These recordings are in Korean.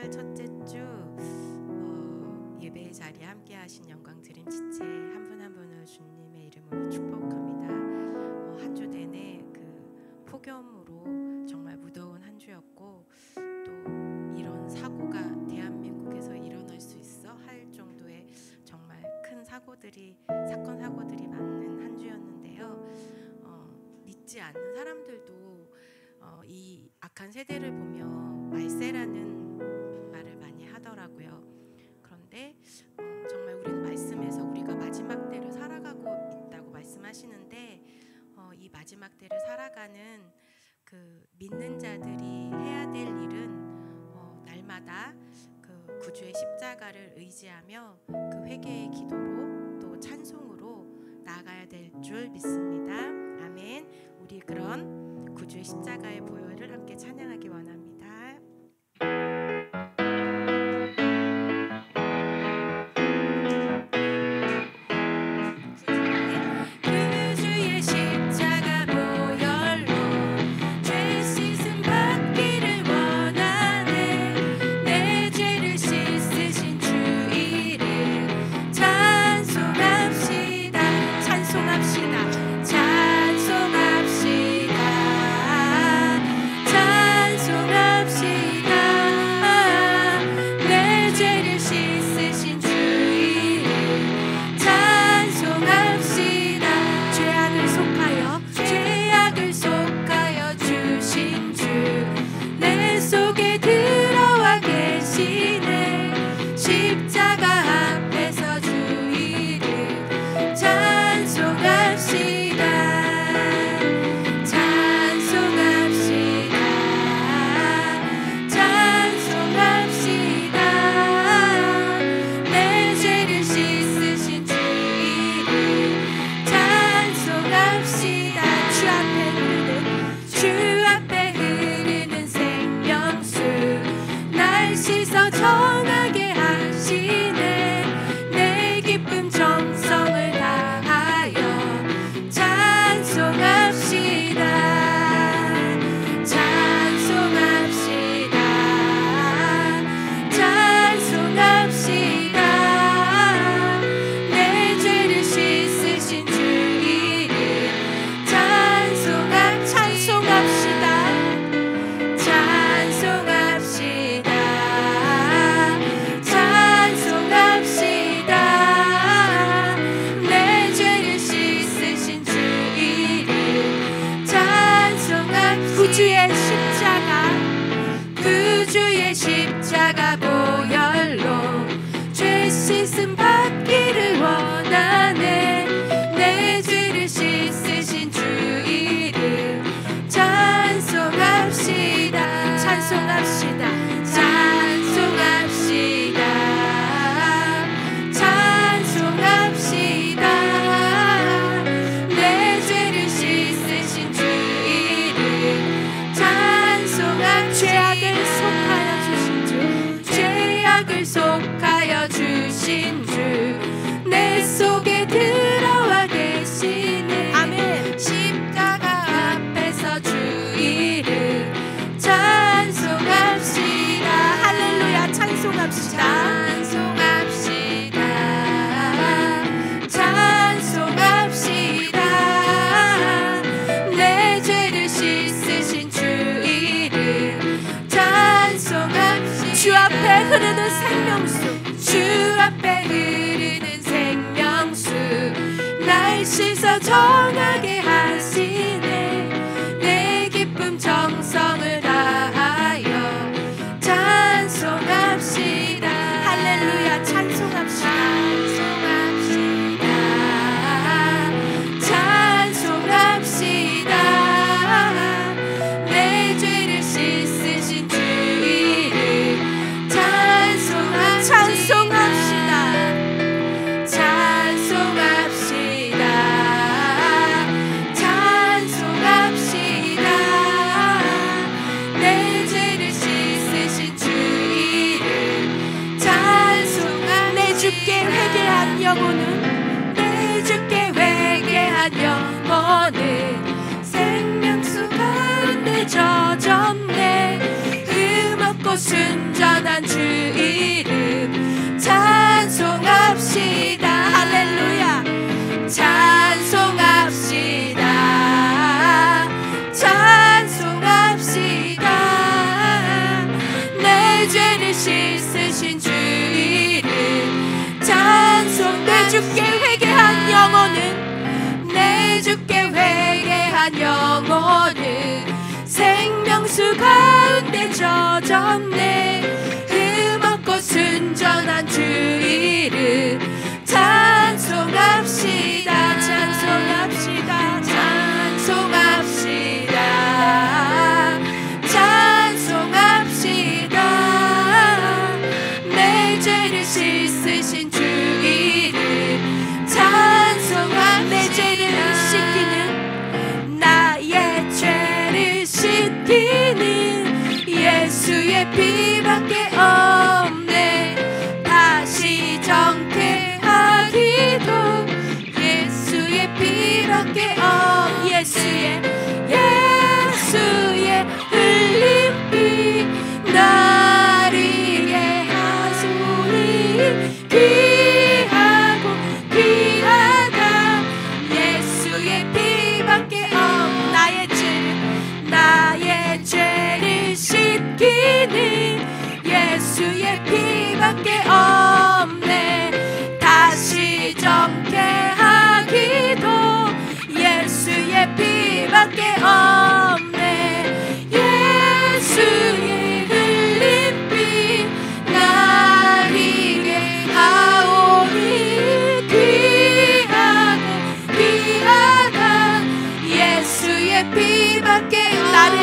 4월 첫째 주 예배의 자리에 함께 하신 영광드림 지체 한 분 한 분을 주님의 이름으로 축복합니다. 한 주 내내 그 폭염으로 정말 무더운 한 주였고, 또 이런 사고가 대한민국에서 일어날 수 있어 할 정도의 정말 큰 사건 사고들이 많은 한 주였는데요. 믿지 않는 사람들도 이 악한 세대를 보며 말세라는 말을 많이 하더라고요. 그런데 정말 우리는 말씀에서 우리가 마지막 때를 살아가고 있다고 말씀하시는데, 이 마지막 때를 살아가는 그 믿는 자들이 해야 될 일은 날마다 그 구주의 십자가를 의지하며 그 회개의 기도로 또 찬송으로 나아가야 될 줄 믿습니다. 아멘. 우리 그런 구주의 십자가의 보혈을 함께 찬양하기 원합니다. 흐르는 생명수, 주 앞에 흐르는 생명수, 날 씻어 정하게 하시네. 내 기쁨 정성을 다하여 찬송합시다. 할렐루야. 찬송합시다. 찬송합시다. 내 죄를 씻으신 주 이름 찬송합시다. 내 죄를 씻으신 주 이름 찬송합시다. 내 주께 회개한 영혼은, 내 주께 회개한 영혼은 생명수 가운데 젖었네. 흠없고 힘없고 순전한 주 이름 찬송합시다. 할렐루야. 찬송합시다. 찬송합시다. 내 죄를 씻으신 주 이름 찬송. 내 주께 회개한 영혼은 내 주께 회개한 영혼은 생명수 가운데 젖었네. 흠없고 순전한 주 이름 찬송합시다. 찬송합시다. 찬송합시다. 찬송합시다. 내 죄를 씻으신 주 이름 찬송합시다. 내 죄를 씻기는 나의 죄를 씻기는 예수의 피밖에 없네. 다시 정케하기도 예수의 피밖에 예수의 흘린 피 나리게 하소니. 귀하고 귀하다 예수의 피밖에 나의 죄를 씻기는 예수의 피밖에 없네. 다시 정케하기도 예수의 피밖에 없네. 예수의 흘린 피 나리게 하오니. 귀하고 귀하다 예수의 피밖에 나를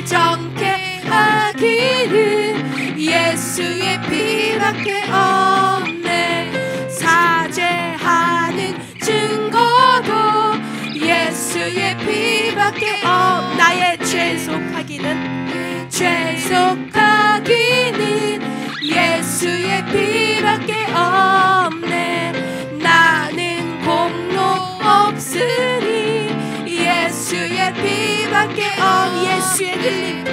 정케하기는 예수의 피밖에 없네. 사죄하는 증거도 예수의 피밖에 나의 죄속하기는 예수의 피밖에 없네. 나는 공로 없으니 예수의 피밖에 예수의 흘린 피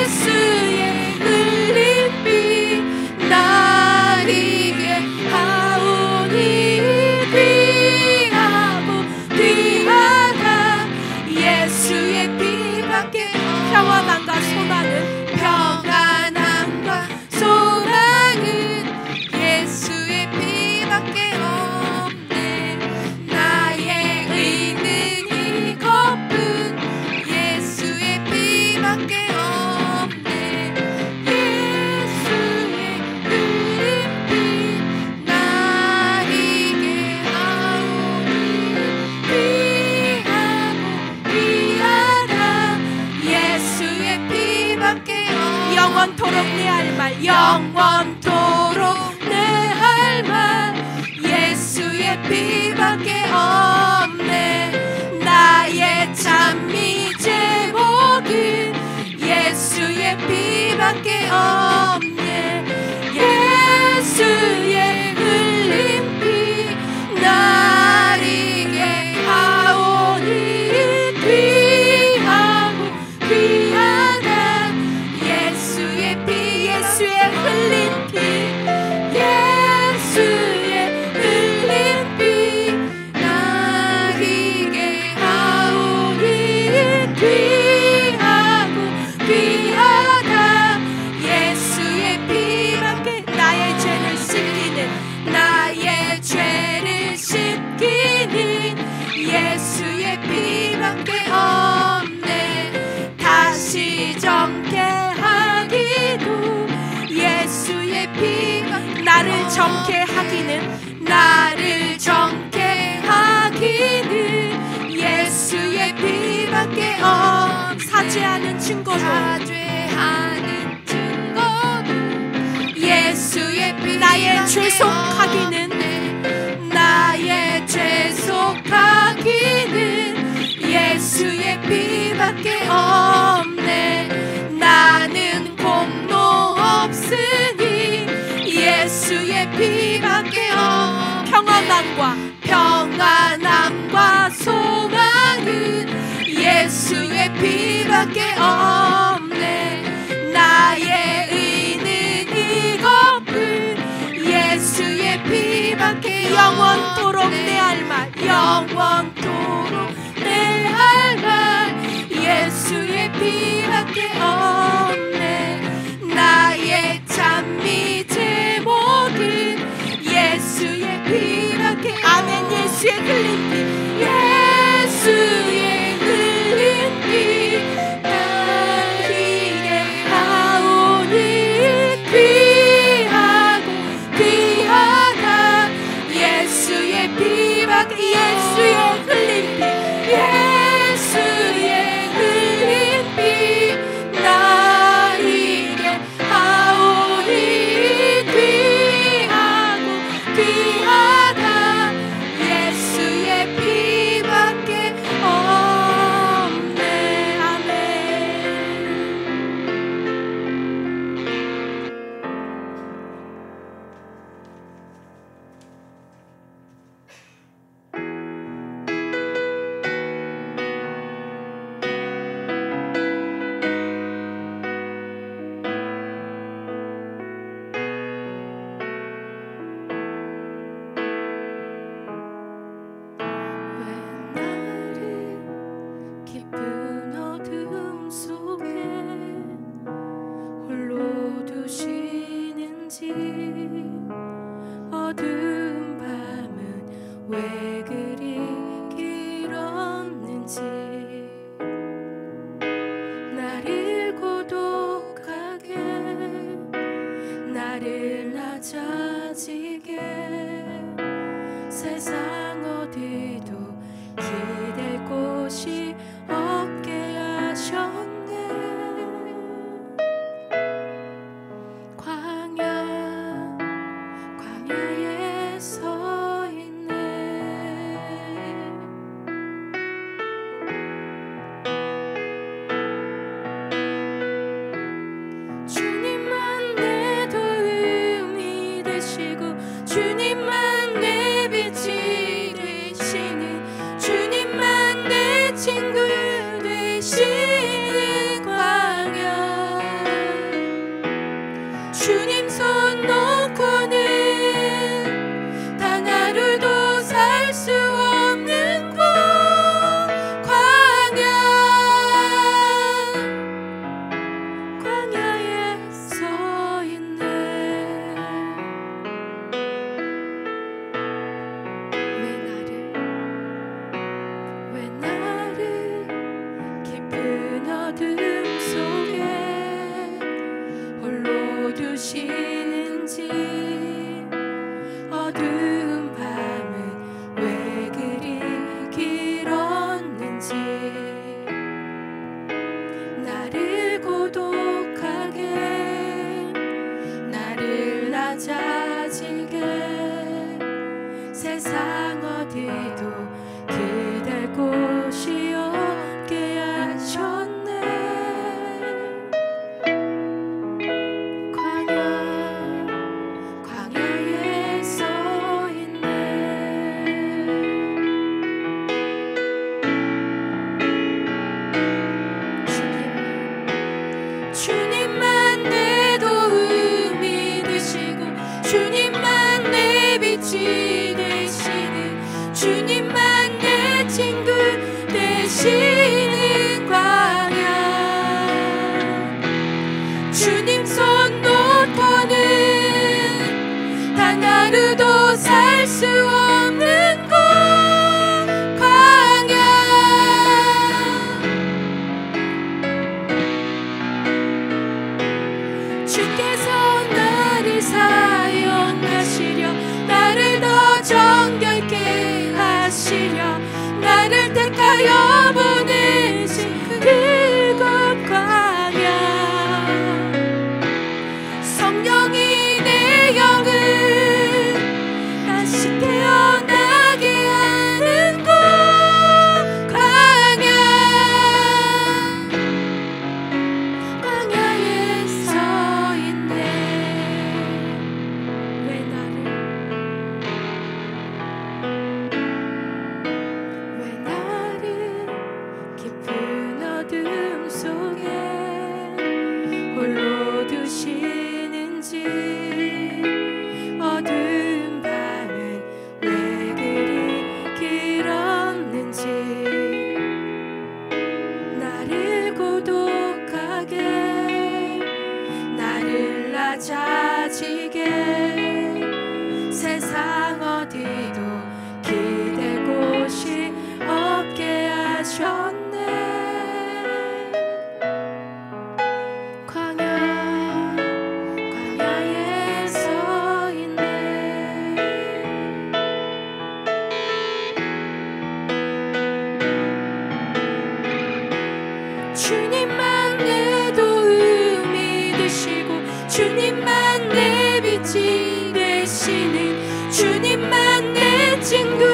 예수의 흘린 피 나리게 하오니. 귀하고 귀하다 예수의 피밖에 평안함과 소망은 예수의 피밖에 없네. 나의 의는 이것뿐 예수의 피밖에 없네. 예수의 흘린 피 나리게 하오니. 귀하고 귀하다 예수의 피밖에 영원토록 내 할 말 예수의 피밖에 없네. 나의 찬미 제목은 예수의 피밖에 없네. 예수의 흘린 피 나리게 하오니. 귀하고 귀하다 예수의 피 예수의 흘린 피 예수의 흘린 피 나리게 하오니. 귀하고 귀하다 예수의 피밖에 나의 죄를 씻기는 예수의 피밖에 없네. 다시 정케하기도 예수의 피가 나를 정케하기는 예수의 피밖에 사죄하는 증거도 예수의 피 나의 죄속하기는 예수의 피밖에 없네. 나는 공로 없으니 예수의 피밖에 평안함과 소망은 예수의 피밖에 없네. 나의 의는 이것뿐. 예수의 피밖에 영원토록 내 할 말, 영원토록 내 할 말. 예수의 피밖에 없네. 나의 찬미 제목은 예수의 피밖에 아멘. 예수의 흘린 피, 예수의 흘린 피 나에게 하오니 귀하고 귀하다. 예수의 피밖에 예수의 흘린 피 예수의 흘린 피 나에게 하오니 귀하고 귀하다. 예수의 피밖에 없네. 아멘. 왜 나를 깊은 어둠 속에 홀로 두시는지, 어두운 밤은 왜 그리 길었는지, 나를 고독하게 나를 낮아지게 세상 어디도 기댈 곳이 없게 하셨네. 광야에 서 있네. 주님만 내 도움이 되시고 주님만 내 빛이 되시는, 주님만 내 친구 되시는 광야. 주님 손 놓고는 단 하루도 살 수 없는 곳 광야에 서 있네. 왜 나를 깊은 어둠 속에 홀로 두시는지, 어두운 밤은 왜 그리 길었는지, 나를 고독하게 나를 낮아지게 세상 어디도 기댈 곳이 없게 하셨네. 광야에 서 있네. 주님만 내 도움이 되시고 주님만 내 빛이 되시는, 주님만 내 친구 되시는 광야. 주님 손 놓고는 단 하루도 살 수 없는 곳 광야. 주께서 나를 사용하시려, 나를 더 정결케 하시려, 나를 택하여 보내 되시는 주님만 내 친구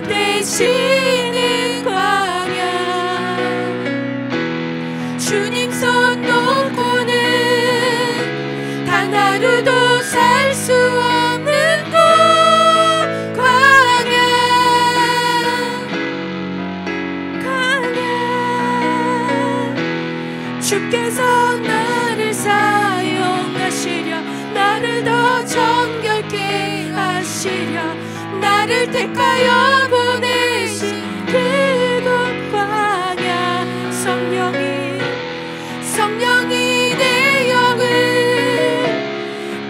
되시는 광야. 주님 손 놓고는 단 하루도 살 수 없는 곳 광야. 주께서 나를 사용하시려 나를 더 정결케 하시려 나를 택하여 보내신 그곳 광야. 성령이 내 영을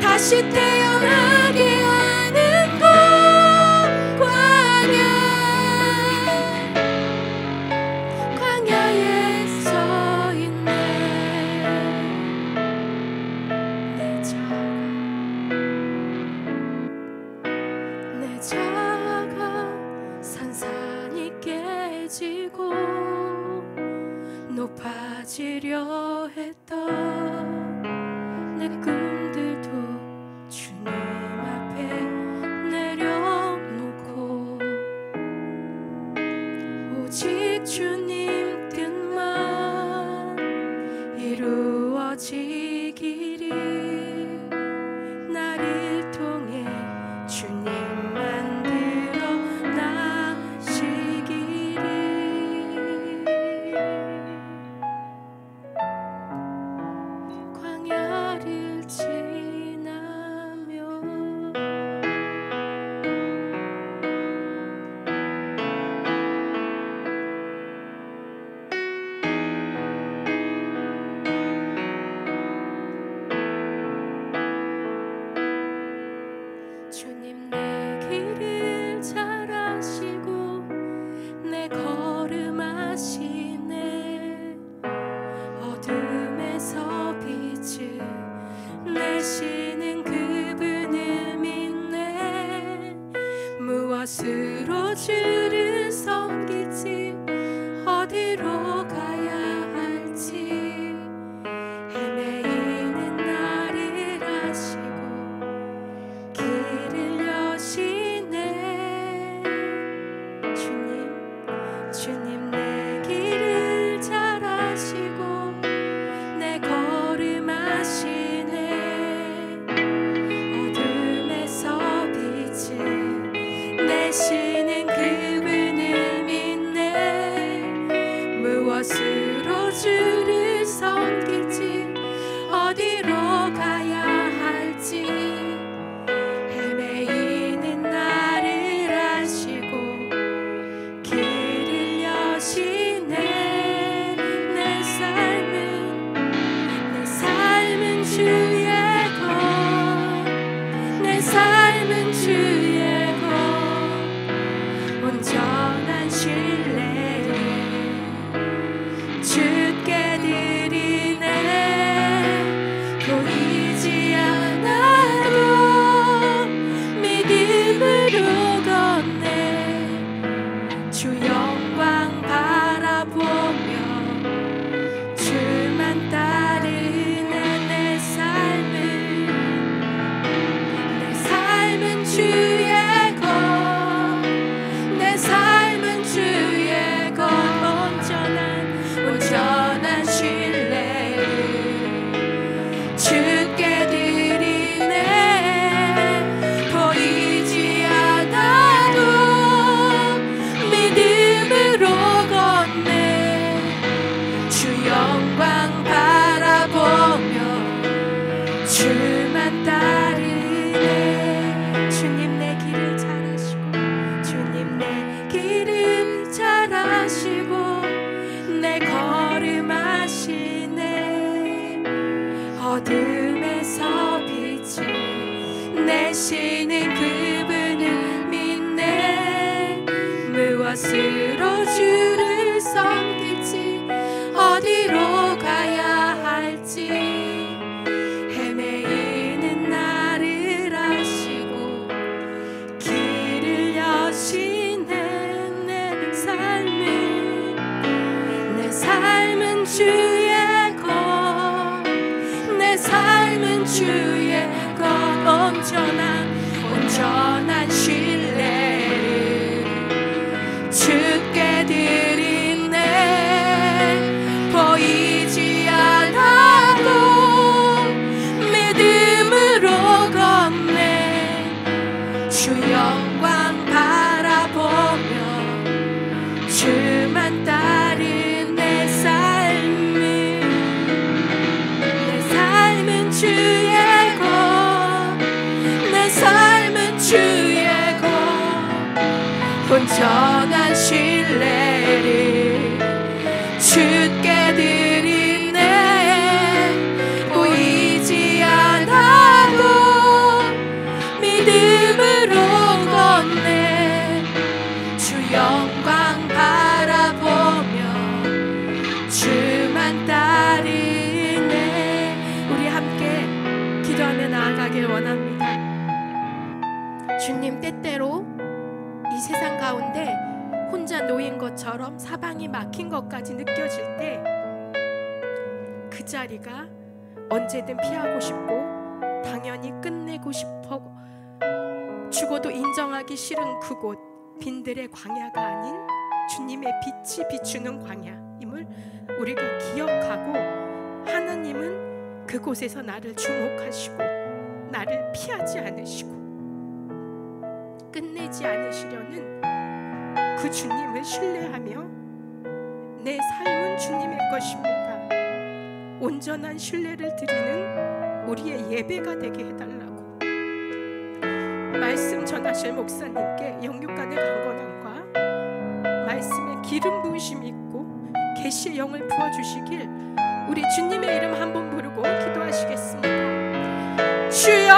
다시 태어나게 하는 곳 광야. 광야에 서 있네. 내 자가 산산이 깨지고 높아지려 했던 내 꿈들도 주님 앞에 내려놓고 오직 주님 뜻만 이루어지기를 나를 통해 주님만 드러나시기를. 광야를 지나며 주님 내 길을 잘 아시고 내 걸음 아시네. 어둠에서 빛을 내시는 그분을 믿네. 무엇으로 주를 섬길지 어디로 가야 할지 헤매이는 나를 아시고 길을 여시네. 주님 내 길을 잘 아시고 내 걸음 아시네. 어둠에서 빛을 내시는 그분을 믿네. 무엇으로 주를 섬길지 어디로 가야 할지 헤매이는 나를 아시고 길을 여시네. 내 삶은 주의 것, 내 삶은 주의 것. 온전한 신뢰를 주께 드리네. 보이지 않아도 믿음으로 걷네. 주 영광 바라보며 주만 따르네. 내 삶은 주의 것, 내 삶은 주의 것. 온전한 신뢰를 주께 드리네. 보이지 않아도 믿음으로 걷네. 주 영광 바라보며 주만 따르네. 주님 내 길을 잘 아시고 주님 내 길을 잘 아시고 내 걸음 아시네. 어둠에서 빛을 내시는 그분을 믿네. 무엇으로 주를 섬길지 어디로 가야 할지 헤매이는 나를 아시고 길을 여시네. 내 삶은 주의 것, 내 삶은 주의 것. 온전한 신뢰를 주께 드리네. 보이지 않아도 믿음으로 걷네. 주 영광 바라보며 주만 따른 내 삶은 주의 것, 내 삶은 주의 것. 온전한 신뢰를 주께 드리네. 보이지 않아도 믿음으로 걷네. 주 영광 바라보며 주만 따르네. 우리 함께 기도하며 나아가길 원합니다. 주님, 때때로 이 세상 가운데 혼자 놓인 것처럼 사방이 막힌 것까지 느껴질 때 그 자리가 언제든 피하고 싶고 당연히 끝내고 싶어 죽어도 인정하기 싫은 그곳, 빈들의 광야가 아닌 주님의 빛이 비추는 광야임을 우리가 기억하고, 하나님은 그곳에서 나를 주목하시고 나를 피하지 않으시고 끝내지 않으시려는 그 주님을 신뢰하며 내 삶은 주님의 것입니다. 온전한 신뢰를 드리는 우리의 예배가 되게 해달라고 말씀 전하실 목사님께 영육간의 강건함과 말씀의 기름 부으심이 있고 계시의 영을 부어주시길 우리 주님의 이름 한번 부르고 기도하시겠습니다. 주여,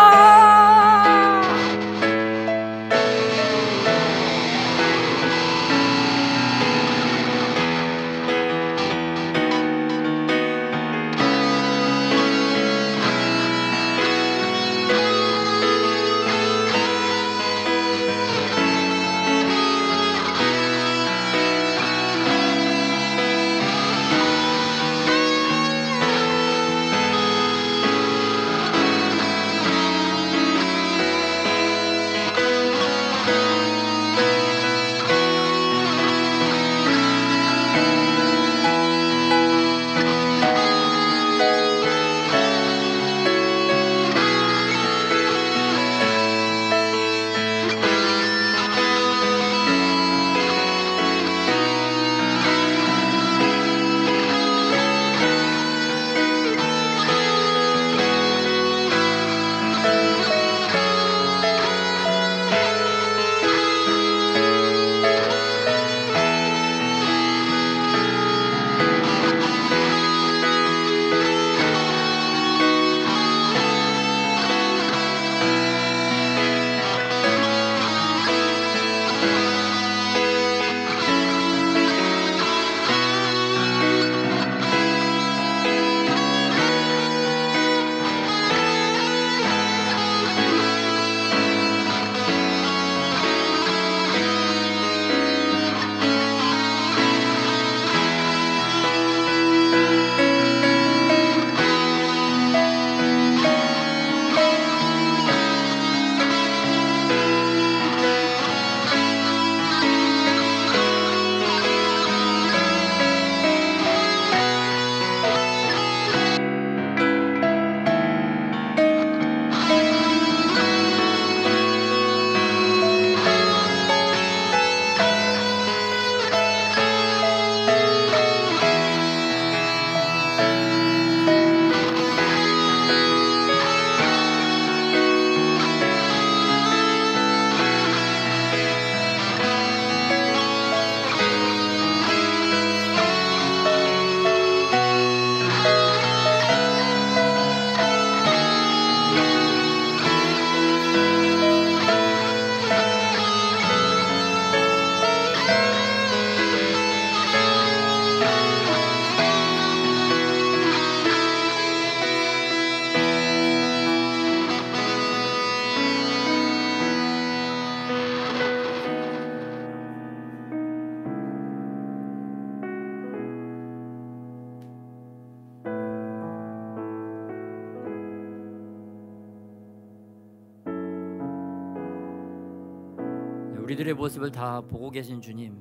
우리들의 모습을 다 보고 계신 주님,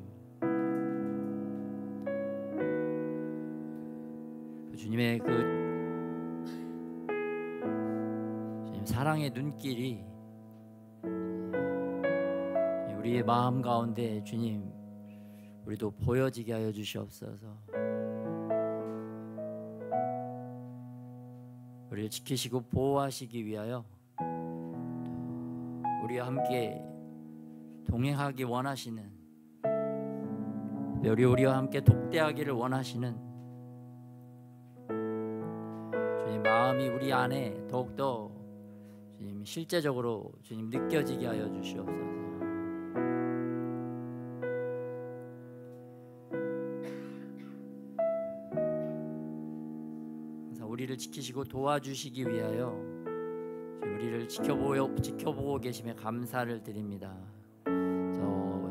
주님의 그 주님 사랑의 눈길이 우리의 마음 가운데 주님 우리도 보여지게 하여 주시옵소서. 우리를 지키시고 보호하시기 위하여 우리와 함께 동행하기 원하시는, 우리와 함께 독대하기를 원하시는 주님 마음이 우리 안에 더욱더 주님 실제적으로 주님 느껴지게 하여 주시옵소서. 우리를 지키시고 도와주시기 위하여 우리를 지켜보고 계심에 감사를 드립니다.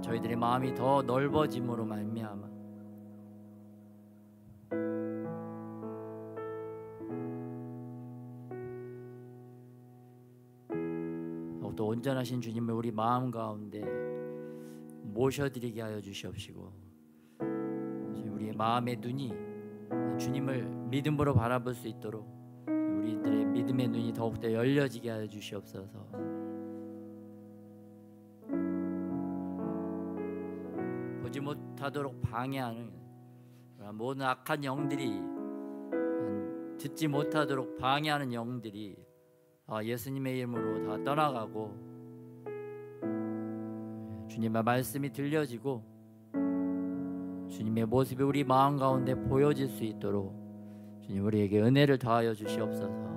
저희들의 마음이 더 넓어짐으로 말미암아 더욱더 온전하신 주님을 우리 마음 가운데 모셔드리게 하여 주시옵시고, 우리의 마음의 눈이 주님을 믿음으로 바라볼 수 있도록 우리들의 믿음의 눈이 더욱더 열려지게 하여 주시옵소서. 보지 못하도록 방해하는 모든 악한 영들이, 듣지 못하도록 방해하는 영들이 예수님의 이름으로 다 떠나가고 주님의 말씀이 들려지고 주님의 모습이 우리 마음 가운데 보여질 수 있도록 주님 우리에게 은혜를 더하여 주시옵소서.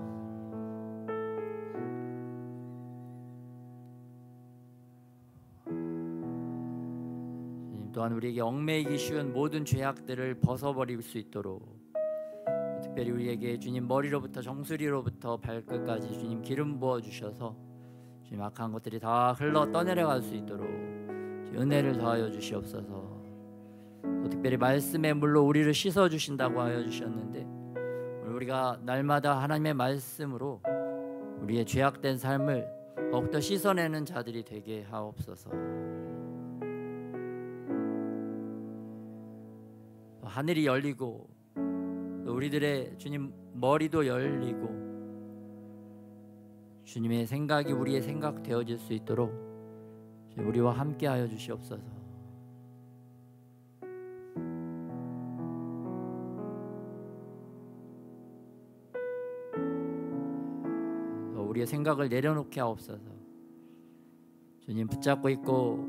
주님 또한 우리에게 얽매이기 쉬운 모든 죄악들을 벗어버릴 수 있도록, 특별히 우리에게 주님 머리로부터 정수리로부터 발끝까지 주님 기름 부어 주셔서 주님 악한 것들이 다 흘러 떠내려갈 수 있도록 은혜를 더하여 주시옵소서. 특별히 말씀의 물로 우리를 씻어 주신다고 하여 주셨는데, 우리가 날마다 하나님의 말씀으로 우리의 죄악된 삶을 더욱더 씻어내는 자들이 되게 하옵소서. 하늘이 열리고 우리들의 주님 머리도 열리고 주님의 생각이 우리의 생각 되어질 수 있도록 우리와 함께 하여 주시옵소서. 우리의 생각을 내려놓게 하옵소서. 주님 붙잡고 있고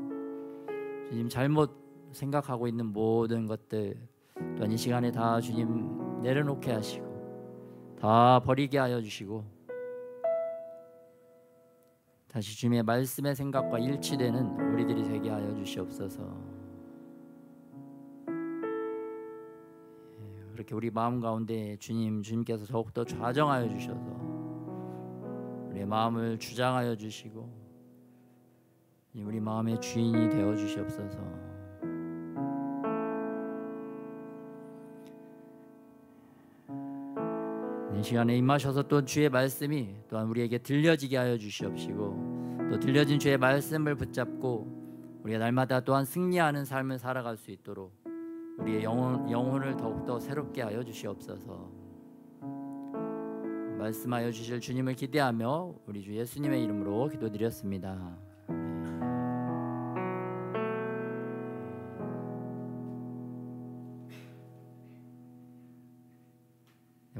주님 잘못 생각하고 있는 모든 것들 또한 이 시간에 다 주님 내려놓게 하시고 다 버리게 하여 주시고, 다시 주님의 말씀의 생각과 일치되는 우리들이 되게 하여 주시옵소서. 그렇게 우리 마음 가운데 주님께서 더욱더 좌정하여 주셔서 우리의 마음을 주장하여 주시고 우리 마음의 주인이 되어 주시옵소서. 이 시간에 임하셔서 또 주의 말씀이 또한 우리에게 들려지게 하여 주시옵시고, 또 들려진 주의 말씀을 붙잡고 우리가 날마다 또한 승리하는 삶을 살아갈 수 있도록 우리의 영혼을 더욱더 새롭게 하여 주시옵소서. 말씀하여 주실 주님을 기대하며 우리 주 예수님의 이름으로 기도드렸습니다.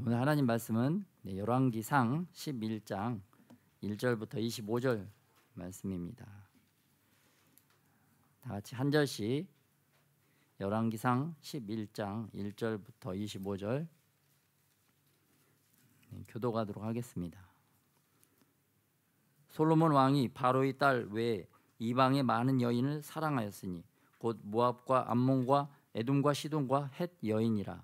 오늘 하나님 말씀은 열왕기상 11장 1절부터 25절 말씀입니다. 다 같이 한 절씩 열왕기상 11장 1절부터 25절 교도하도록 하겠습니다. 솔로몬 왕이 바로의 딸 외에 이방의 많은 여인을 사랑하였으니 곧 모압과 암몬과 에돔과 시돈과 헷 여인이라.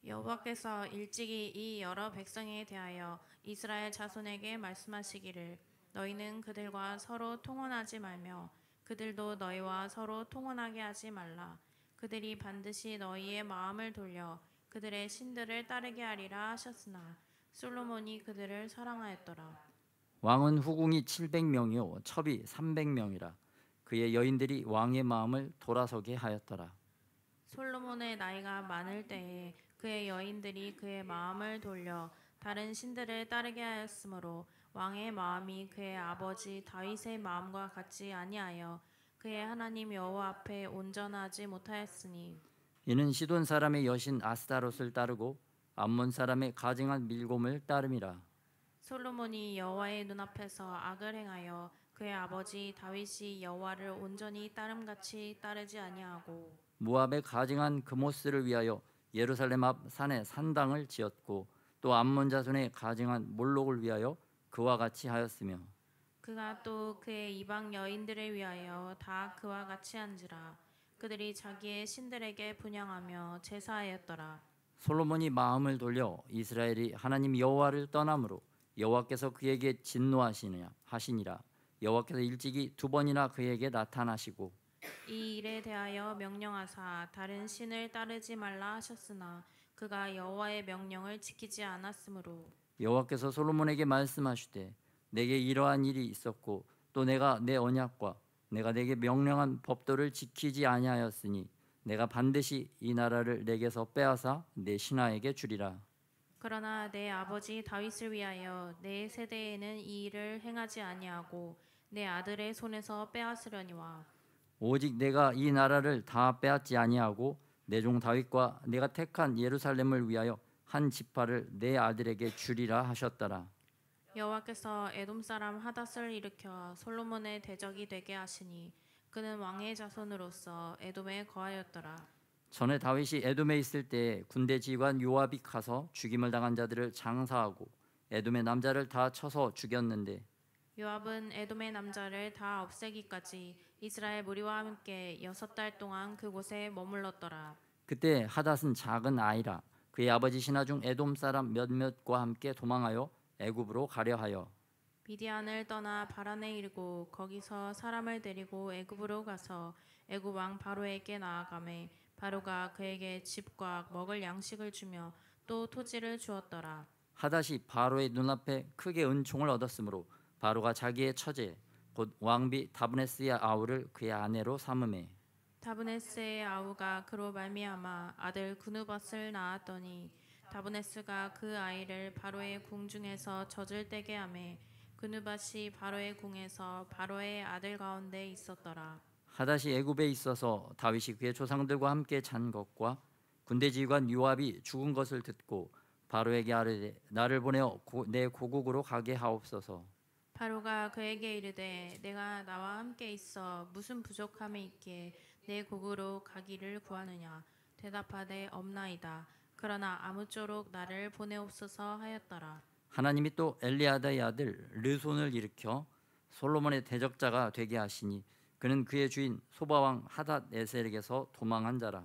여호와께서 일찍이 이 여러 백성에 대하여 이스라엘 자손에게 말씀하시기를 너희는 그들과 서로 통혼하지 말며 그들도 너희와 서로 통혼하게 하지 말라. 그들이 반드시 너희의 마음을 돌려 그들의 신들을 따르게 하리라 하셨으나 솔로몬이 그들을 사랑하였더라. 왕은 후궁이 700명이요 첩이 300명이라. 그의 여인들이 왕의 마음을 돌아서게 하였더라. 솔로몬의 나이가 많을 때에 그의 여인들이 그의 마음을 돌려 다른 신들을 따르게 하였으므로 왕의 마음이 그의 아버지 다윗의 마음과 같지 아니하여 그의 하나님 여호와 앞에 온전하지 못하였으니 이는 시돈 사람의 여신 아스타롯을 따르고 암몬 사람의 가증한 밀곰을 따름이라. 솔로몬이 여호와의 눈앞에서 악을 행하여 그의 아버지 다윗이 여호와를 온전히 따름같이 따르지 아니하고 모압의 가증한 그모스를 위하여 예루살렘 앞 산에 산당을 지었고 또 암몬 자손의 가증한 몰록을 위하여 그와 같이 하였으며 그가 또 그의 이방 여인들을 위하여 다 그와 같이 한지라. 그들이 자기의 신들에게 분향하며 제사하였더라. 솔로몬이 마음을 돌려 이스라엘이 하나님 여호와를 떠남으로 여호와께서 그에게 진노하시니라. 여호와께서 일찍이 2번이나 그에게 나타나시고 이 일에 대하여 명령하사 다른 신을 따르지 말라 하셨으나 그가 여호와의 명령을 지키지 않았으므로 여호와께서 솔로몬에게 말씀하시되 내게 이러한 일이 있었고 또 내가 내 언약과 내가 내게 명령한 법도를 지키지 아니하였으니 내가 반드시 이 나라를 내게서 빼앗아 내 신하에게 주리라. 그러나 내 아버지 다윗을 위하여 내 세대에는 이 일을 행하지 아니하고 내 아들의 손에서 빼앗으려니와 오직 내가 이 나라를 다 빼앗지 아니하고 내 종 다윗과 내가 택한 예루살렘을 위하여 한 지파를 내 아들에게 주리라 하셨더라. 여호와께서 에돔 사람 하닷을 일으켜 솔로몬의 대적이 되게 하시니 그는 왕의 자손으로서 에돔에 거하였더라. 전에 다윗이 에돔에 있을 때 군대 지휘관 요압이 가서 죽임을 당한 자들을 장사하고 에돔의 남자를 다 쳐서 죽였는데 요압은 에돔의 남자를 다 없애기까지 이스라엘 무리와 함께 6달 동안 그곳에 머물렀더라. 그때 하닷은 작은 아이라 그의 아버지 신하 중 에돔 사람 몇몇과 함께 도망하여 애굽으로 가려 하여 미디안을 떠나 바란에 이르고 거기서 사람을 데리고 애굽으로 가서 애굽 왕 바로에게 나아가매 바로가 그에게 집과 먹을 양식을 주며 또 토지를 주었더라. 하닷이 바로의 눈앞에 크게 은총을 얻었으므로 바로가 자기의 처제 곧 왕비 다브네스의 아우를 그의 아내로 삼음해 다브네스의 아우가 그로 말미암아 아들 구느밧을 낳았더니 다브네스가 그 아이를 바로의 궁중에서 젖을 떼게 하매 구느밧이 바로의 궁에서 바로의 아들 가운데 있었더라. 하닷이 애굽에 있어서 다윗이 그의 조상들과 함께 잔 것과 군대 지휘관 요압이 죽은 것을 듣고 바로에게 아뢰되 나를 보내어 내 고국으로 가게 하옵소서. 바로가 그에게 이르되 내가 나와 함께 있어 무슨 부족함이 있기에 내 고국으로 가기를 구하느냐. 대답하되 없나이다. 그러나 아무쪼록 나를 보내옵소서 하였더라. 하나님이 또 엘리아다의 아들 르손을 일으켜 솔로몬의 대적자가 되게 하시니 그는 그의 주인 소바왕 하닷에셀에게서 도망한 자라.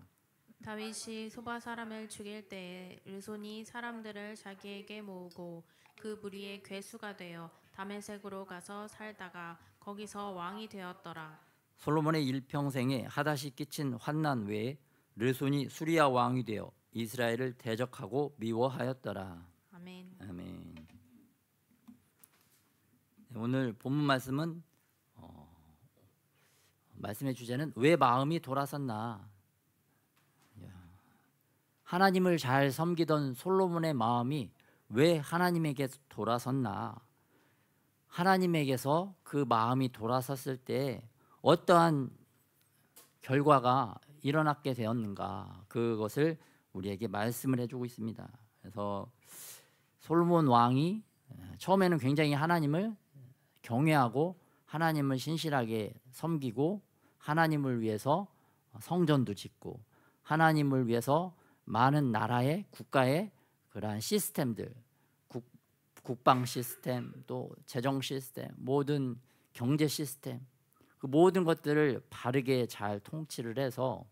다윗이 소바 사람을 죽일 때에 르손이 사람들을 자기에게 모으고 그 무리의 괴수가 되어 다메섹으로 가서 살다가 거기서 왕이 되었더라. 솔로몬의 일평생에 하닷이 끼친 환난 외에 르손이 수리아 왕이 되어 이스라엘을 대적하고 미워하였더라. 아멘. 아멘. 오늘 본문 말씀은 말씀의 주제는 왜 마음이 돌아섰나. 하나님을 잘 섬기던 솔로몬의 마음이 왜 하나님에게 돌아섰나. 하나님에게서 그 마음이 돌아섰을 때 어떠한 결과가 일어났게 되었는가, 그것을 우리에게 말씀을 해주고 있습니다. 그래서 솔로몬 왕이 처음에는 굉장히 하나님을 경외하고 하나님을 신실하게 섬기고 하나님을 위해서 성전도 짓고 하나님을 위해서 많은 나라의 국가의 그러한 시스템들, 국방 시스템, 또 재정 시스템, 모든 경제 시스템, 그 모든 것들을 바르게 잘 통치를 해서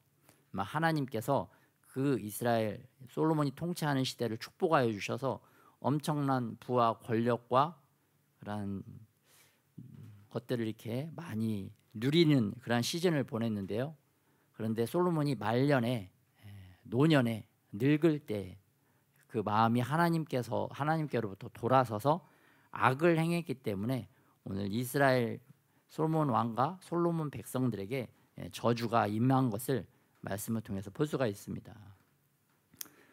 하나님께서 그 이스라엘 솔로몬이 통치하는 시대를 축복하여 주셔서 엄청난 부와 권력과 그런 것들을 이렇게 많이 누리는 그런 시즌을 보냈는데요. 그런데 솔로몬이 말년에 노년에 늙을 때 그 마음이 하나님께로부터 돌아서서 악을 행했기 때문에 오늘 이스라엘 솔로몬 왕과 솔로몬 백성들에게 저주가 임한 것을 말씀을 통해서 볼 수가 있습니다.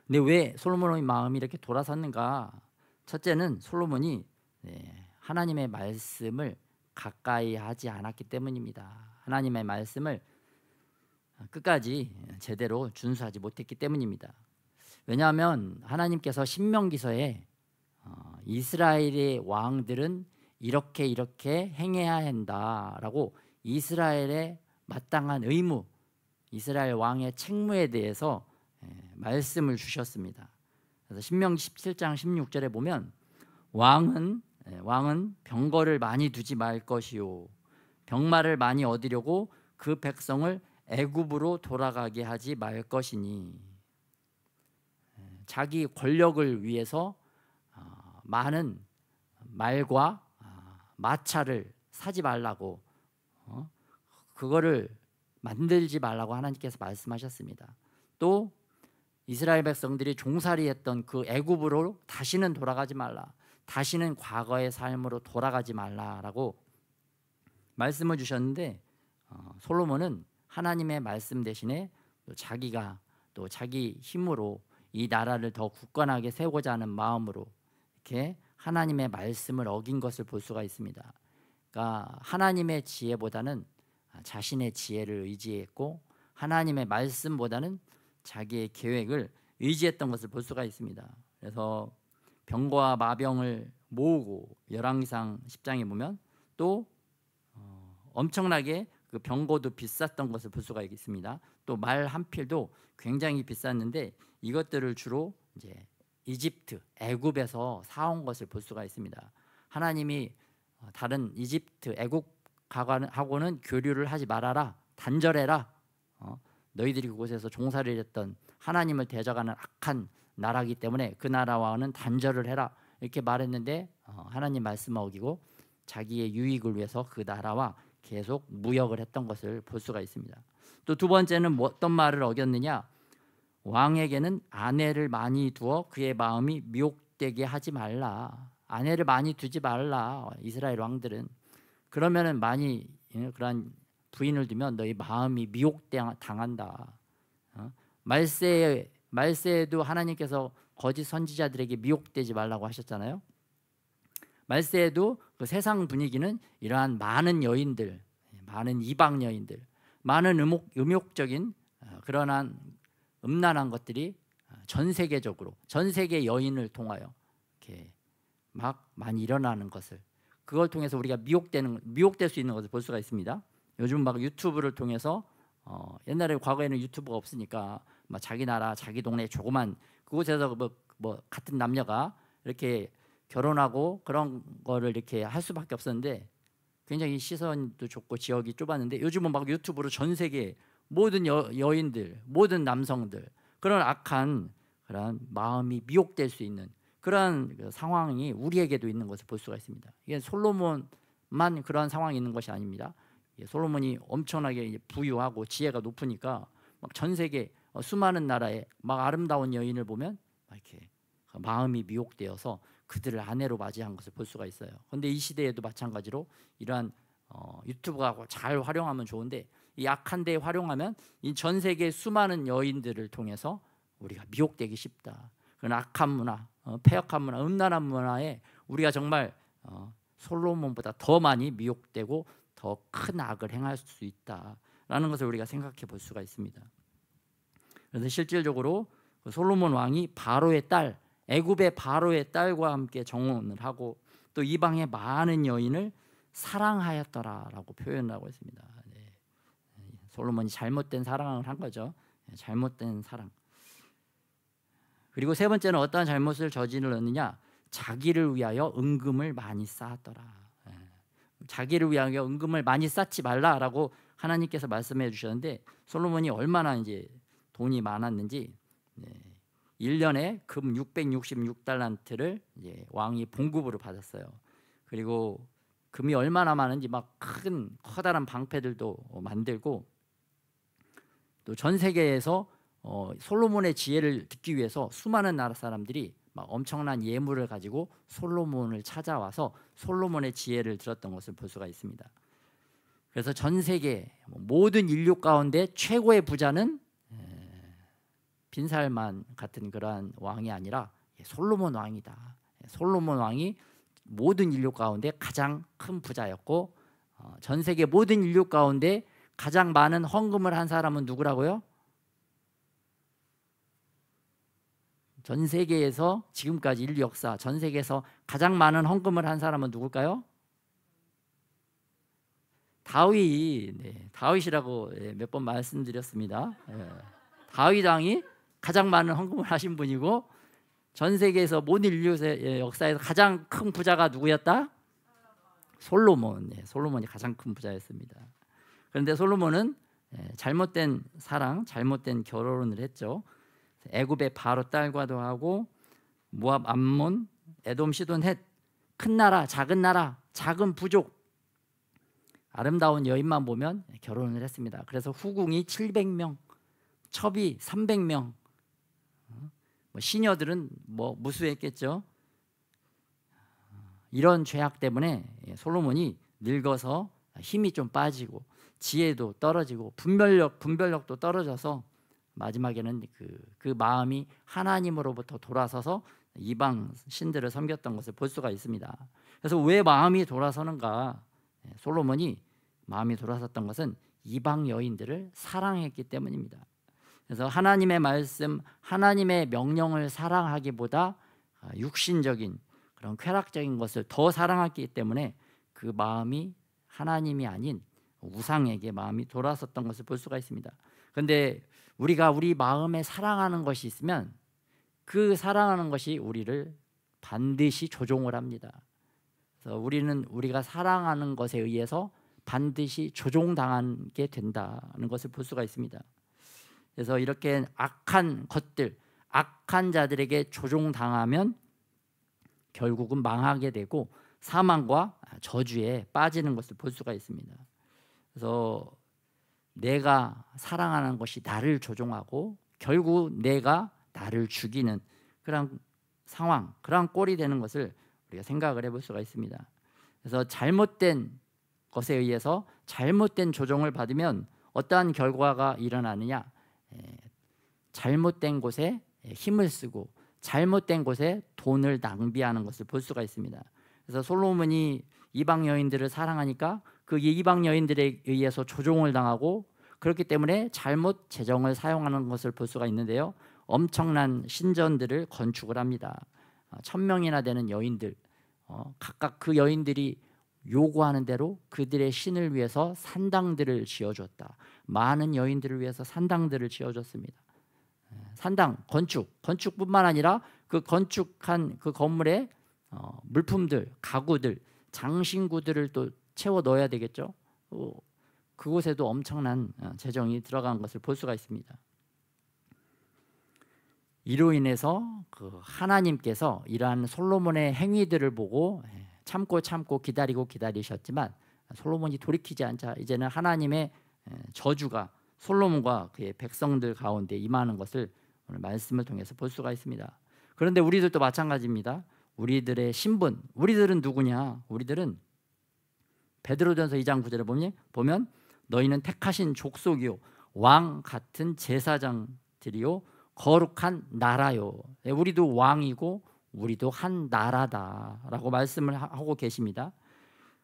근데 왜 솔로몬의 마음이 이렇게 돌아섰는가? 첫째는 솔로몬이 하나님의 말씀을 가까이 하지 않았기 때문입니다. 하나님의 말씀을 끝까지 제대로 준수하지 못했기 때문입니다. 왜냐하면 하나님께서 신명기서에 이스라엘의 왕들은 이렇게 행해야 한다라고 이스라엘의 마땅한 의무, 이스라엘 왕의 책무에 대해서 말씀을 주셨습니다. 그래서 신명기 17장 16절에 보면 왕은 병거를 많이 두지 말 것이요 병마를 많이 얻으려고 그 백성을 애굽으로 돌아가게 하지 말 것이니, 자기 권력을 위해서 많은 말과 마차를 사지 말라고, 그거를 만들지 말라고 하나님께서 말씀하셨습니다. 또 이스라엘 백성들이 종살이했던 그 애굽으로 다시는 돌아가지 말라, 다시는 과거의 삶으로 돌아가지 말라라고 말씀을 주셨는데, 솔로몬은 하나님의 말씀 대신에 자기가 또 자기 힘으로 이 나라를 더 굳건하게 세우고자 하는 마음으로 이렇게 하나님의 말씀을 어긴 것을 볼 수가 있습니다. 그러니까 하나님의 지혜보다는 자신의 지혜를 의지했고 하나님의 말씀보다는 자기의 계획을 의지했던 것을 볼 수가 있습니다. 그래서 병거와 마병을 모으고 열왕기상 10장에 보면 또 엄청나게 그 병거도 비쌌던 것을 볼 수가 있습니다. 또 말 한 필도 굉장히 비쌌는데 이것들을 주로 이제 이집트, 애굽에서 사온 것을 볼 수가 있습니다. 하나님이 다른 이집트, 애굽하고는 교류를 하지 말아라, 단절해라. 너희들이 그곳에서 종살이를 했던 하나님을 대적하는 악한 나라이기 때문에 그 나라와는 단절을 해라, 이렇게 말했는데 하나님 말씀을 어기고 자기의 유익을 위해서 그 나라와 계속 무역을 했던 것을 볼 수가 있습니다. 또 두 번째는 어떤 말을 어겼느냐? 왕에게는 아내를 많이 두어 그의 마음이 미혹되게 하지 말라. 아내를 많이 두지 말라. 이스라엘 왕들은 그러면은 많이 그런 부인을 두면 너희 마음이 미혹당한다. 말세에도 하나님께서 거짓 선지자들에게 미혹되지 말라고 하셨잖아요. 말세에도 그 세상 분위기는 이러한 많은 여인들, 많은 이방 여인들, 많은 음욕적인 그러한 음란한 것들이 전 세계적으로 전 세계 여인을 통하여 이렇게 막 많이 일어나는 것을, 그걸 통해서 우리가 미혹될 수 있는 것을 볼 수가 있습니다. 요즘 막 유튜브를 통해서 옛날에 과거에는 유튜브가 없으니까 막 자기 나라 자기 동네 조그만 그곳에서 뭐 같은 남녀가 이렇게 결혼하고 그런 거를 이렇게 할 수밖에 없었는데 굉장히 시선도 좁고 지역이 좁았는데 요즘은 막 유튜브로 전 세계 모든 여인들, 모든 남성들 그런 악한 그런 마음이 미혹될 수 있는 그런 상황이 우리에게도 있는 것을 볼 수가 있습니다. 이게 솔로몬만 그런 상황이 있는 것이 아닙니다. 솔로몬이 엄청나게 부유하고 지혜가 높으니까 막 전 세계 수많은 나라에 막 아름다운 여인을 보면 막 이렇게 마음이 미혹되어서 그들을 아내로 맞이한 것을 볼 수가 있어요. 그런데 이 시대에도 마찬가지로 이러한 유튜브가 잘 활용하면 좋은데 이 악한 데에 활용하면 이 전 세계 수많은 여인들을 통해서 우리가 미혹되기 쉽다. 그런 악한 문화, 폐역한 문화, 음란한 문화에 우리가 정말 솔로몬보다 더 많이 미혹되고 더 큰 악을 행할 수 있다라는 것을 우리가 생각해 볼 수가 있습니다. 그래서 실질적으로 솔로몬 왕이 바로의 딸, 애굽의 바로의 딸과 함께 정혼을 하고 또 이방의 많은 여인을 사랑하였더라라고 표현하고 있습니다. 네. 솔로몬이 잘못된 사랑을 한 거죠. 잘못된 사랑. 그리고 세 번째는 어떠한 잘못을 저질렀느냐? 자기를 위하여 은금을 많이 쌓았더라. 자기를 위하여 은금을 많이 쌓지 말라라고 하나님께서 말씀해 주셨는데 솔로몬이 얼마나 이제 돈이 많았는지 1년에 금 666달란트를 이제 왕이 봉급으로 받았어요. 그리고 금이 얼마나 많은지 막 큰 커다란 방패들도 만들고 또 전 세계에서 솔로몬의 지혜를 듣기 위해서 수많은 나라 사람들이 막 엄청난 예물을 가지고 솔로몬을 찾아와서 솔로몬의 지혜를 들었던 것을 볼 수가 있습니다. 그래서 전 세계 모든 인류 가운데 최고의 부자는 빈살만 같은 그러한 왕이 아니라 솔로몬 왕이다. 솔로몬 왕이 모든 인류 가운데 가장 큰 부자였고, 전 세계 모든 인류 가운데 가장 많은 헌금을 한 사람은 누구라고요? 전 세계에서 지금까지 인류 역사 전 세계에서 가장 많은 헌금을 한 사람은 누굴까요? 다윗. 다윗이라고 몇 번 말씀드렸습니다. 다윗 왕이 가장 많은 헌금을 하신 분이고, 전 세계에서 모든 인류 역사에서 가장 큰 부자가 누구였다? 솔로몬. 솔로몬이 가장 큰 부자였습니다. 그런데 솔로몬은 잘못된 사랑, 잘못된 결혼을 했죠. 애굽의 바로 딸과도 하고, 모압, 암몬, 에돔, 시돈, 헷, 큰 나라, 작은 부족, 아름다운 여인만 보면 결혼을 했습니다. 그래서 후궁이 700명, 첩이 300명, 시녀들은 무수했겠죠. 이런 죄악 때문에 솔로몬이 늙어서 힘이 좀 빠지고 지혜도 떨어지고 분별력도 떨어져서 마지막에는 그 마음이 하나님으로부터 돌아서서 이방 신들을 섬겼던 것을 볼 수가 있습니다. 그래서 왜 마음이 돌아서는가? 솔로몬이 마음이 돌아섰던 것은 이방 여인들을 사랑했기 때문입니다. 그래서 하나님의 말씀, 하나님의 명령을 사랑하기보다 육신적인 그런 쾌락적인 것을 더 사랑했기 때문에 그 마음이 하나님이 아닌 우상에게 마음이 돌아섰던 것을 볼 수가 있습니다. 그런데 우리가 우리 마음에 사랑하는 것이 있으면 그 사랑하는 것이 우리를 반드시 조종을 합니다. 그래서 우리가 사랑하는 것에 의해서 반드시 조종당하게 된다는 것을 볼 수가 있습니다. 그래서 이렇게 악한 것들, 악한 자들에게 조종당하면 결국은 망하게 되고 사망과 저주에 빠지는 것을 볼 수가 있습니다. 그래서 내가 사랑하는 것이 나를 조종하고 결국 내가 나를 죽이는 그런 상황, 그런 꼴이 되는 것을 우리가 생각을 해볼 수가 있습니다. 그래서 잘못된 것에 의해서 잘못된 조종을 받으면 어떠한 결과가 일어나느냐? 잘못된 곳에 힘을 쓰고 잘못된 곳에 돈을 낭비하는 것을 볼 수가 있습니다. 그래서 솔로몬이 이방 여인들을 사랑하니까 그 이방 여인들에 의해서 조종을 당하고, 그렇기 때문에 잘못 재정을 사용하는 것을 볼 수가 있는데요. 엄청난 신전들을 건축을 합니다. 1000명이나 되는 여인들, 각각 그 여인들이 요구하는 대로 그들의 신을 위해서 산당들을 지어줬다. 많은 여인들을 위해서 산당들을 지어줬습니다. 산당, 건축뿐만 아니라 그 건축한 그 건물에 물품들, 가구들, 장신구들을 또 채워 넣어야 되겠죠. 그곳에도 엄청난 재정이 들어간 것을 볼 수가 있습니다. 이로 인해서 그 하나님께서 이러한 솔로몬의 행위들을 보고 참고 기다리셨지만 솔로몬이 돌이키지 않자 이제는 하나님의 저주가 솔로몬과 그의 백성들 가운데 임하는 것을 오늘 말씀을 통해서 볼 수가 있습니다. 그런데 우리들도 마찬가지입니다. 우리들의 신분, 우리들은 누구냐? 우리들은 베드로전서 2장 9절에 보면 너희는 택하신 족속이요 왕 같은 제사장들이요 거룩한 나라요. 우리도 왕이고 우리도 한 나라다라고 말씀을 하고 계십니다.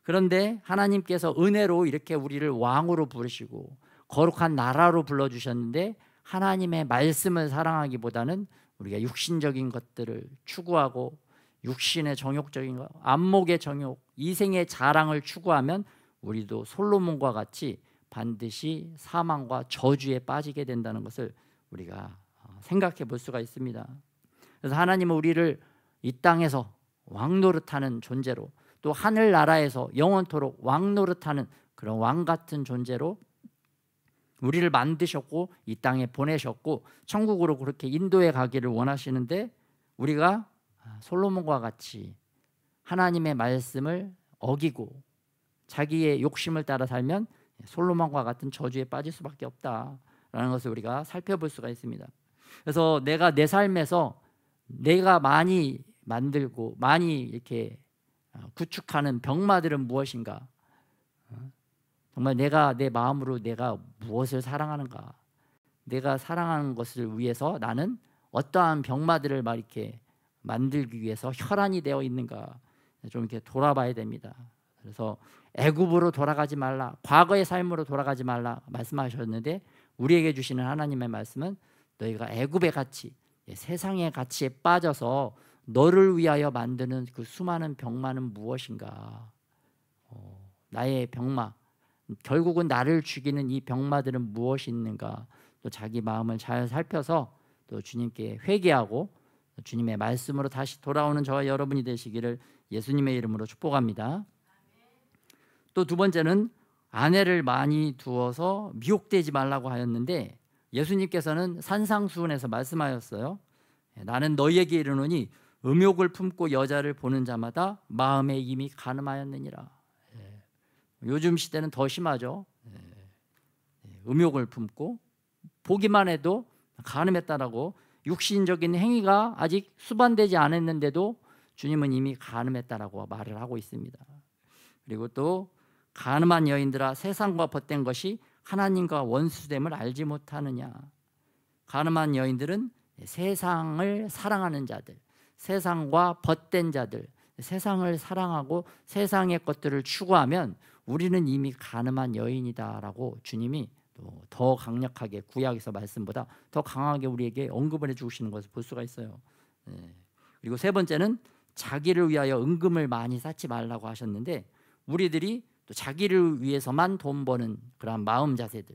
그런데 하나님께서 은혜로 이렇게 우리를 왕으로 부르시고 거룩한 나라로 불러주셨는데, 하나님의 말씀을 사랑하기보다는 우리가 육신적인 것들을 추구하고 육신의 정욕적인 것, 안목의 정욕, 이생의 자랑을 추구하면 우리도 솔로몬과 같이 반드시 사망과 저주에 빠지게 된다는 것을 우리가 생각해 볼 수가 있습니다. 그래서 하나님은 우리를 이 땅에서 왕노릇하는 존재로, 또 하늘나라에서 영원토록 왕노릇하는 그런 왕 같은 존재로 우리를 만드셨고 이 땅에 보내셨고 천국으로 그렇게 인도해 가기를 원하시는데, 우리가 솔로몬과 같이 하나님의 말씀을 어기고 자기의 욕심을 따라 살면 솔로몬과 같은 저주에 빠질 수밖에 없다라는 것을 우리가 살펴볼 수가 있습니다. 그래서 내가 내 삶에서 내가 많이 만들고 많이 이렇게 구축하는 병마들은 무엇인가? 정말 내가 내 마음으로 내가 무엇을 사랑하는가, 내가 사랑하는 것을 위해서 나는 어떠한 병마들을 막 이렇게 만들기 위해서 혈안이 되어 있는가 좀 이렇게 돌아봐야 됩니다. 그래서 애굽으로 돌아가지 말라, 과거의 삶으로 돌아가지 말라 말씀하셨는데 우리에게 주시는 하나님의 말씀은 너희가 애굽의 가치, 세상의 가치에 빠져서 너를 위하여 만드는 그 수많은 병마는 무엇인가, 나의 병마, 결국은 나를 죽이는 이 병마들은 무엇이 있는가, 또 자기 마음을 잘 살펴서 또 주님께 회개하고 주님의 말씀으로 다시 돌아오는 저와 여러분이 되시기를 예수님의 이름으로 축복합니다. 또 두 번째는 아내를 많이 두어서 미혹되지 말라고 하였는데 예수님께서는 산상수훈에서 말씀하였어요. 나는 너희에게 이르노니 음욕을 품고 여자를 보는 자마다 마음에 이미 간음하였느니라. 요즘 시대는 더 심하죠. 음욕을 품고 보기만 해도 간음했다라고, 육신적인 행위가 아직 수반되지 않았는데도 주님은 이미 간음했다라고 말을 하고 있습니다. 그리고 또 간음한 여인들아, 세상과 벗된 것이 하나님과 원수됨을 알지 못하느냐. 간음한 여인들은 세상을 사랑하는 자들, 세상과 벗된 자들, 세상을 사랑하고 세상의 것들을 추구하면 우리는 이미 간음한 여인이다라고 주님이 더 강력하게 구약에서 말씀보다 더 강하게 우리에게 언급을 해주시는 것을 볼 수가 있어요. 그리고 세 번째는 자기를 위하여 은금을 많이 쌓지 말라고 하셨는데 우리들이 또 자기를 위해서만 돈 버는 그런 마음 자세들,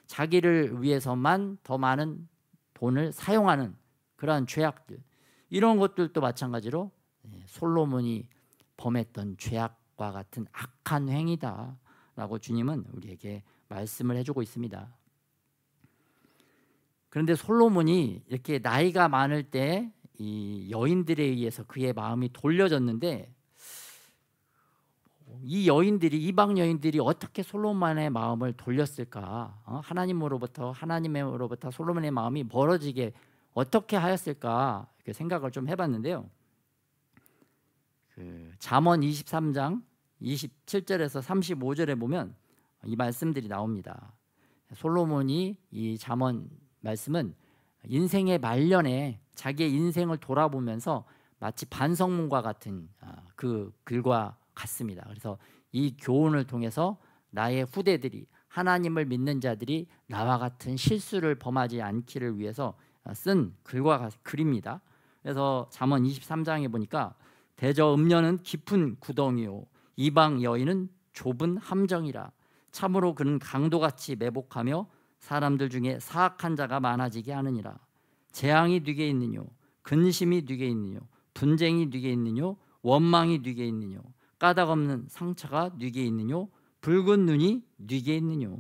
자기를 위해서만 더 많은 돈을 사용하는 그러한 죄악들, 이런 것들도 마찬가지로 솔로몬이 범했던 죄악과 같은 악한 행위다라고 주님은 우리에게 말씀을 해주고 있습니다. 그런데 솔로몬이 이렇게 나이가 많을 때 이 여인들에 의해서 그의 마음이 돌려졌는데 이 여인들이, 이방 여인들이 어떻게 솔로몬의 마음을 돌렸을까? 하나님으로부터 솔로몬의 마음이 멀어지게 어떻게 하였을까? 이렇게 생각을 좀 해봤는데요. 잠언 23장 27절에서 35절에 보면 이 말씀들이 나옵니다. 솔로몬이 이 잠언 말씀은 인생의 말년에 자기의 인생을 돌아보면서 마치 반성문과 같은 그 글과 같습니다. 그래서 이 교훈을 통해서 나의 후대들이, 하나님을 믿는 자들이 나와 같은 실수를 범하지 않기를 위해서 쓴 글과 글입니다. 그래서 잠언 23장에 보니까 대저 음녀는 깊은 구덩이요 이방 여인은 좁은 함정이라. 참으로 그는 강도같이 매복하며 사람들 중에 사악한 자가 많아지게 하느니라. 재앙이 네게 있느뇨, 근심이 네게 있느뇨, 분쟁이 네게 있느뇨, 원망이 네게 있느뇨, 까닭없는 상처가 네게 있느뇨, 붉은 눈이 네게 있느뇨.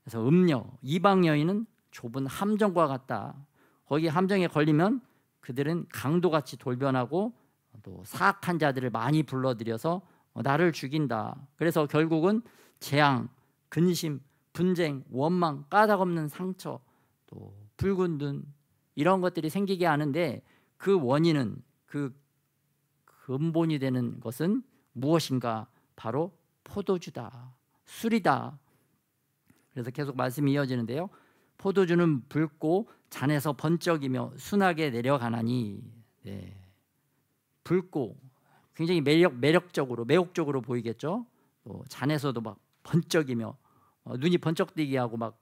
그래서 음녀, 이방 여인은 좁은 함정과 같다. 거기 함정에 걸리면 그들은 강도같이 돌변하고 또 사악한 자들을 많이 불러들여서 나를 죽인다. 그래서 결국은 재앙, 근심, 분쟁, 원망, 까닭없는 상처, 또 붉은 눈, 이런 것들이 생기게 하는데 그 원인은, 그 근본이 되는 것은 무엇인가? 바로 포도주다, 술이다. 그래서 계속 말씀이 이어지는데요. 포도주는 붉고 잔에서 번쩍이며 순하게 내려가나니. 붉고 굉장히 매혹적으로 보이겠죠. 또 잔에서도 막 번쩍이며 눈이 번쩍뜨게 하고 막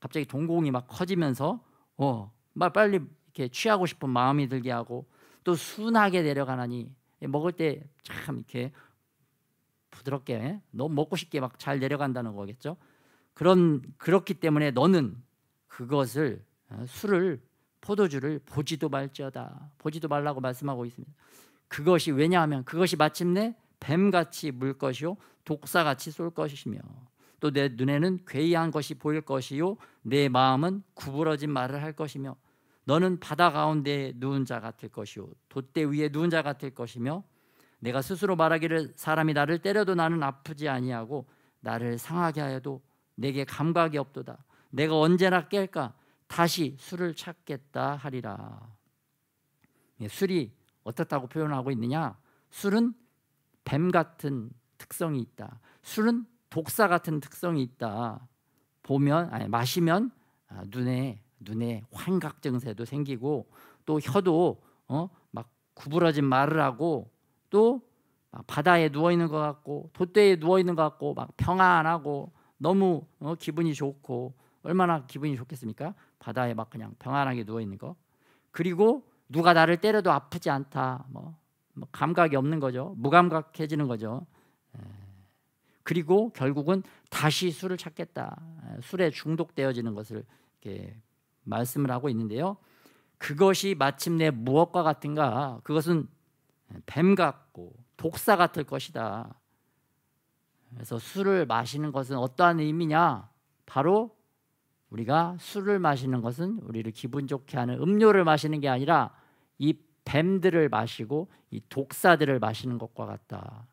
갑자기 동공이 막 커지면서 막 빨리 이렇게 취하고 싶은 마음이 들게 하고, 또 순하게 내려가나니, 먹을 때 참 이렇게 부드럽게 너무 먹고 싶게 막 잘 내려간다는 거겠죠. 그렇기 때문에 너는 그것을, 술을, 포도주를 보지도 말지어다. 보지도 말라고 말씀하고 있습니다. 그것이, 왜냐하면 그것이 마침내 뱀같이 물 것이요 독사같이 쏠 것이며, 또 내 눈에는 괴이한 것이 보일 것이요 내 마음은 구부러진 말을 할 것이며, 너는 바다 가운데 누운 자 같을 것이요 돛대 위에 누운 자 같을 것이며, 내가 스스로 말하기를 사람이 나를 때려도 나는 아프지 아니하고 나를 상하게 하여도 내게 감각이 없도다. 내가 언제나 깰까? 다시 술을 찾겠다 하리라. 술이 어떻다고 표현하고 있느냐? 술은 뱀 같은 특성이 있다. 술은 독사 같은 특성이 있다. 마시면 눈에 환각 증세도 생기고 또 혀도 막 구부러진 말을 하고 또 바다에 누워 있는 것 같고 돛대에 누워 있는 것 같고 막 평안하고 너무 기분이 좋고 얼마나 기분이 좋겠습니까? 바다에 막 그냥 평안하게 누워 있는 거. 그리고 누가 나를 때려도 아프지 않다. 뭐 감각이 없는 거죠. 무감각해지는 거죠. 그리고 결국은 다시 술을 찾겠다. 술에 중독되어지는 것을 이렇게 말씀을 하고 있는데요. 그것이 마침내 무엇과 같은가? 그것은 뱀 같고 독사 같을 것이다. 그래서 술을 마시는 것은 어떠한 의미냐? 바로 우리가 술을 마시는 것은 우리를 기분 좋게 하는 음료를 마시는 게 아니라 이 뱀들을 마시고 이 독사들을 마시는 것과 같다.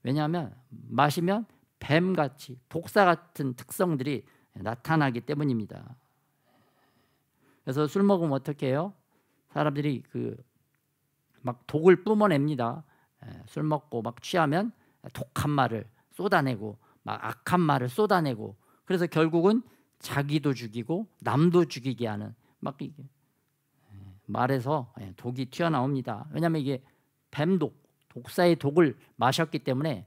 왜냐하면 마시면 뱀같이 독사 같은 특성들이 나타나기 때문입니다. 그래서 술 먹으면 어떻게 해요? 사람들이 막 독을 뿜어냅니다. 술 먹고 막 취하면 독한 말을 쏟아내고 막 악한 말을 쏟아내고 그래서 결국은 자기도 죽이고 남도 죽이게 하는 막 이게 말에서 독이 튀어나옵니다. 왜냐하면 이게 뱀독, 독사의 독을 마셨기 때문에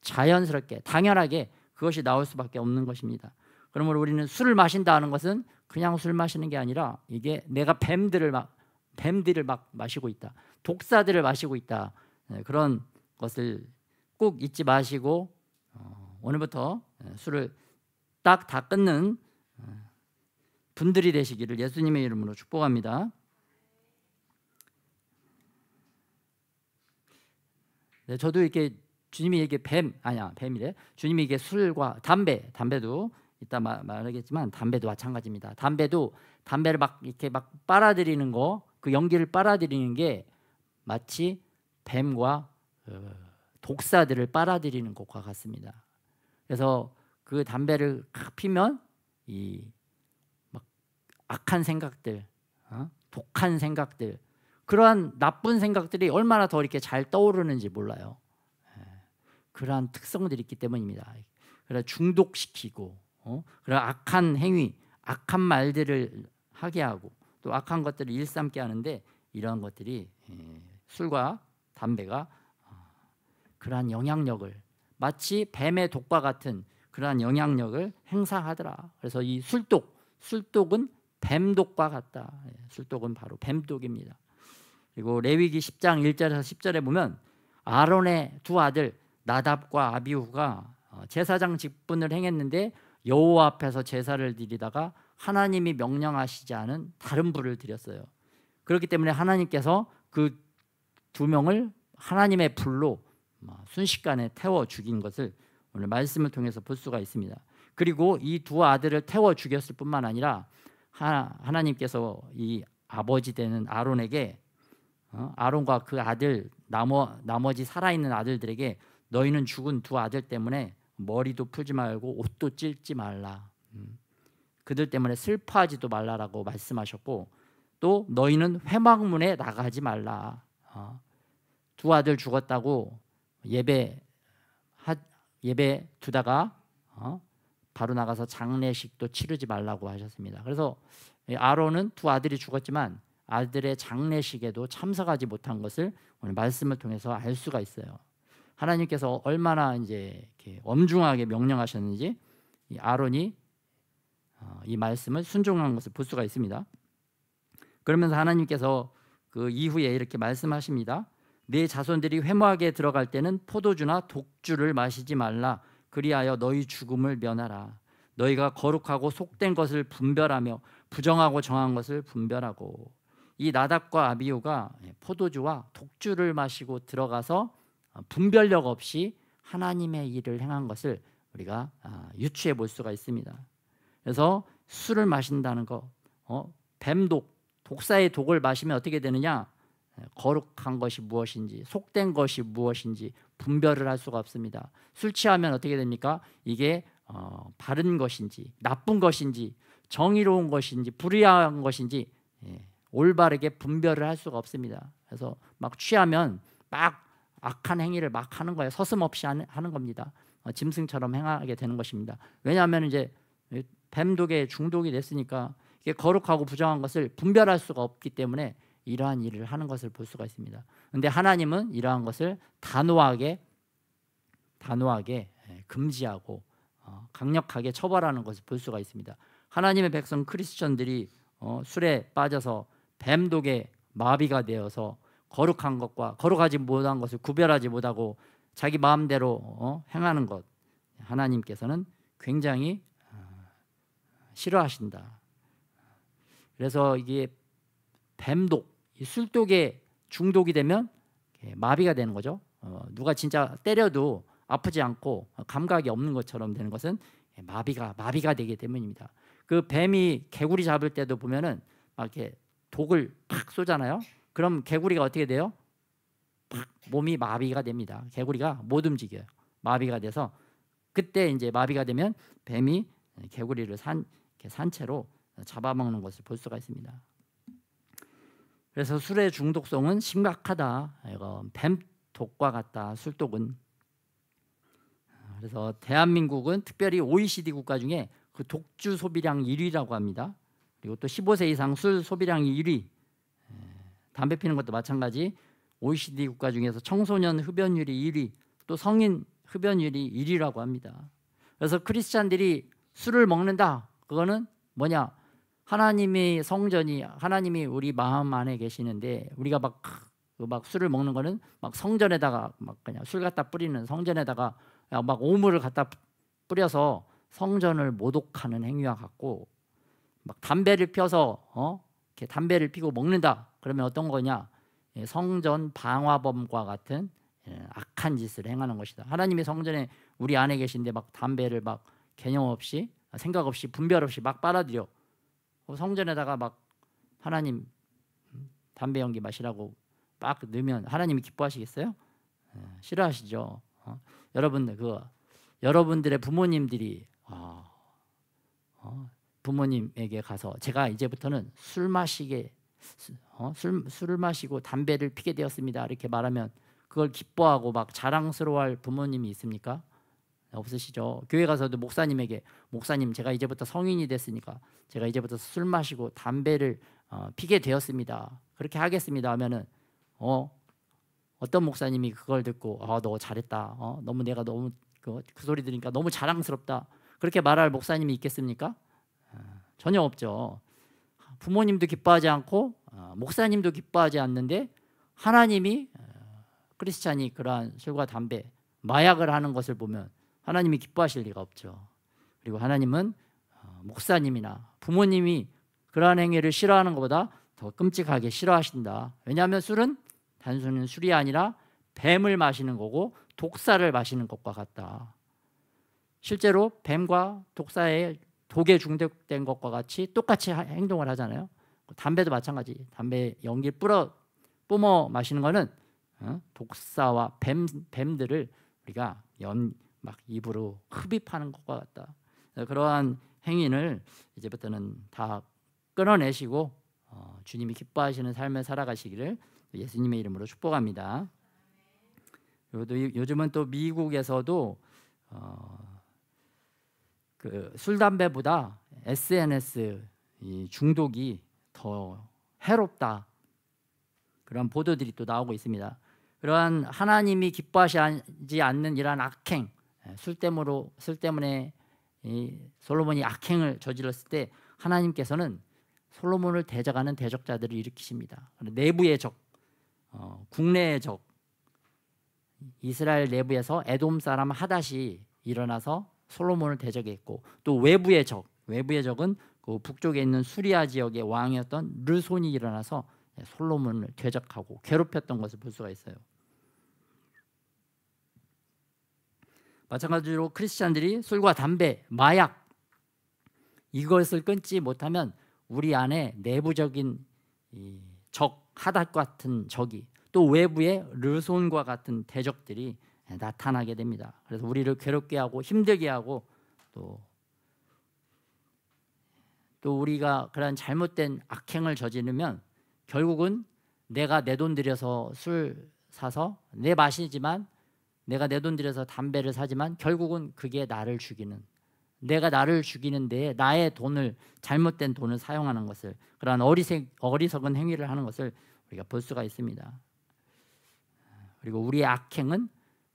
자연스럽게 당연하게 그것이 나올 수밖에 없는 것입니다. 그러므로 우리는 술을 마신다는 것은 그냥 술 마시는 게 아니라 이게 내가 뱀들을 막 마시고 있다. 독사들을 마시고 있다. 그런 것을 꼭 잊지 마시고 오늘부터 술을 딱 다 끊는 분들이 되시기를 예수님의 이름으로 축복합니다. 네, 저도 이렇게 주님이 이게 뱀이래. 주님이 이게 술과 담배도 이따 말하겠지만 담배도 마찬가지입니다. 담배를 막 이렇게 막 빨아들이는 거, 그 연기를 빨아들이는 게 마치 뱀과 독사들을 빨아들이는 것과 같습니다. 그래서 그 담배를 피면 이 막 악한 생각들, 독한 생각들, 그러한 나쁜 생각들이 얼마나 더 이렇게 잘 떠오르는지 몰라요. 그러한 특성들이 있기 때문입니다. 그래서 중독시키고 그런 악한 행위, 악한 말들을 하게 하고 또 악한 것들을 일삼게 하는데 이러한 것들이 술과 담배가 그러한 영향력을 마치 뱀의 독과 같은 그러한 영향력을 행사하더라. 그래서 이 술독은 뱀독과 같다. 술독은 바로 뱀독입니다. 그리고 레위기 10장 1절에서 10절에 보면 아론의 두 아들 나답과 아비후가 제사장 직분을 행했는데 여호와 앞에서 제사를 드리다가 하나님이 명령하시지 않은 다른 불을 드렸어요. 그렇기 때문에 하나님께서 그 두 명을 하나님의 불로 순식간에 태워 죽인 것을 오늘 말씀을 통해서 볼 수가 있습니다. 그리고 이 두 아들을 태워 죽였을 뿐만 아니라 하나님께서 이 아버지 되는 아론에게 아론과 그 아들 나머지 살아있는 아들들에게 너희는 죽은 두 아들 때문에 머리도 풀지 말고 옷도 찢지 말라. 그들 때문에 슬퍼하지도 말라라고 말씀하셨고 또 너희는 회막문에 나가지 말라. 두 아들 죽었다고 예배 두다가 바로 나가서 장례식도 치르지 말라고 하셨습니다. 그래서 아론은 두 아들이 죽었지만 아들의 장례식에도 참석하지 못한 것을 오늘 말씀을 통해서 알 수가 있어요. 하나님께서 얼마나 이제 이렇게 엄중하게 명령하셨는지 이 아론이 이 말씀을 순종한 것을 볼 수가 있습니다. 그러면서 하나님께서 그 이후에 이렇게 말씀하십니다. 네 자손들이 회막에 들어갈 때는 포도주나 독주를 마시지 말라. 그리하여 너희 죽음을 면하라. 너희가 거룩하고 속된 것을 분별하며 부정하고 정한 것을 분별하고. 이 나답과 아비후가 포도주와 독주를 마시고 들어가서 분별력 없이 하나님의 일을 행한 것을 우리가 유추해 볼 수가 있습니다. 그래서 술을 마신다는 거, 뱀독, 독사의 독을 마시면 어떻게 되느냐? 거룩한 것이 무엇인지, 속된 것이 무엇인지 분별을 할 수가 없습니다. 술 취하면 어떻게 됩니까? 이게 바른 것인지, 나쁜 것인지, 정의로운 것인지, 불의한 것인지 올바르게 분별을 할 수가 없습니다. 그래서 막 취하면 막 악한 행위를 막 하는 거예요. 서슴없이 하는 겁니다. 짐승처럼 행하게 되는 것입니다. 왜냐하면 이제 뱀독에 중독이 됐으니까 이게 거룩하고 부정한 것을 분별할 수가 없기 때문에 이러한 일을 하는 것을 볼 수가 있습니다. 그런데 하나님은 이러한 것을 단호하게 금지하고 강력하게 처벌하는 것을 볼 수가 있습니다. 하나님의 백성 크리스천들이 술에 빠져서 뱀독에 마비가 되어서 거룩한 것과 거룩하지 못한 것을 구별하지 못하고 자기 마음대로 행하는 것, 하나님께서는 굉장히 싫어하신다. 그래서 이게 뱀독, 술독에 중독이 되면 마비가 되는 거죠. 누가 진짜 때려도 아프지 않고 감각이 없는 것처럼 되는 것은 마비가 되기 때문입니다. 그 뱀이 개구리 잡을 때도 보면은 막 이렇게 독을 팍 쏘잖아요. 그럼 개구리가 어떻게 돼요? 팍 몸이 마비가 됩니다. 개구리가 못 움직여요. 마비가 돼서 그때 이제 마비가 되면 뱀이 개구리를 산채로 잡아먹는 것을 볼 수가 있습니다. 그래서 술의 중독성은 심각하다. 이거 뱀독과 같다. 술독은. 그래서 대한민국은 특별히 OECD 국가 중에 그 독주 소비량 1위라고 합니다. 그리고 또 15세 이상 술 소비량이 1위. 담배 피는 것도 마찬가지. OECD 국가 중에서 청소년 흡연율이 1위, 또 성인 흡연율이 1위라고 합니다. 그래서 크리스찬들이 술을 먹는다. 그거는 뭐냐? 하나님의 성전이 하나님이 우리 마음 안에 계시는데 우리가 막 술을 먹는 거는 막 성전에다가 막 그냥 술 갖다 뿌리는 성전에다가 막 오물을 갖다 뿌려서 성전을 모독하는 행위와 같고 막 담배를 펴서 이렇게 담배를 피고 먹는다. 그러면 어떤 거냐? 성전 방화범과 같은 악한 짓을 행하는 것이다. 하나님의 성전에 우리 안에 계신데 막 담배를 막 개념 없이 생각 없이 분별 없이 막 빨아들여 성전에다가 막 하나님 담배 연기 마시라고 막 넣으면 하나님이 기뻐하시겠어요? 싫어하시죠. 여러분들의 부모님들이 부모님에게 가서 제가 이제부터는 술을 마시고 담배를 피게 되었습니다. 이렇게 말하면 그걸 기뻐하고 막 자랑스러워할 부모님이 있습니까? 없으시죠. 교회 가서도 목사님에게 목사님 제가 이제부터 성인이 됐으니까 제가 이제부터 술 마시고 담배를 피게 되었습니다. 그렇게 하겠습니다 하면은 어떤 목사님이 그걸 듣고 너 잘했다. 너무 내가 너무 그 소리 들으니까 너무 자랑스럽다. 그렇게 말할 목사님이 있겠습니까? 전혀 없죠. 부모님도 기뻐하지 않고 목사님도 기뻐하지 않는데 하나님이 크리스찬이 그러한 술과 담배, 마약을 하는 것을 보면 하나님이 기뻐하실 리가 없죠. 그리고 하나님은 목사님이나 부모님이 그러한 행위를 싫어하는 것보다 더 끔찍하게 싫어하신다. 왜냐하면 술은 단순히 술이 아니라 뱀을 마시는 거고 독사를 마시는 것과 같다. 실제로 뱀과 독에 중독된 것과 같이 똑같이 행동을 하잖아요. 담배도 마찬가지. 담배 연기를 뿜어 마시는 거는 독사와 뱀들을 우리가 막 입으로 흡입하는 것과 같다. 그러한 행위를 이제부터는 다 끊어내시고 주님이 기뻐하시는 삶을 살아가시기를 예수님의 이름으로 축복합니다. 요즘은 또 미국에서도 그 술 담배보다 SNS 중독이 더 해롭다. 그런 보도들이 또 나오고 있습니다. 그러한 하나님이 기뻐하지 않는 이러한 악행, 술 때문에 솔로몬이 악행을 저질렀을 때 하나님께서는 솔로몬을 대적하는 대적자들을 일으키십니다. 내부의 적, 국내의 적, 이스라엘 내부에서 에돔 사람 하닷이 일어나서 솔로몬을 대적했고 또 외부의 적은 그 북쪽에 있는 수리아 지역의 왕이었던 르손이 일어나서 솔로몬을 대적하고 괴롭혔던 것을 볼 수가 있어요. 마찬가지로 크리스찬들이 술과 담배, 마약 이것을 끊지 못하면 우리 안에 내부적인 적, 하닷 같은 적이 또 외부의 르손과 같은 대적들이 나타나게 됩니다. 그래서 우리를 괴롭게 하고 힘들게 하고 또 우리가 그런 잘못된 악행을 저지르면 결국은 내가 내 돈 들여서 술 사서 내 마시지만 내가 내 돈 들여서 담배를 사지만 결국은 그게 나를 죽이는, 내가 나를 죽이는데 나의 돈을, 잘못된 돈을 사용하는 것을, 그러한 어리석은 행위를 하는 것을 우리가 볼 수가 있습니다. 그리고 우리의 악행은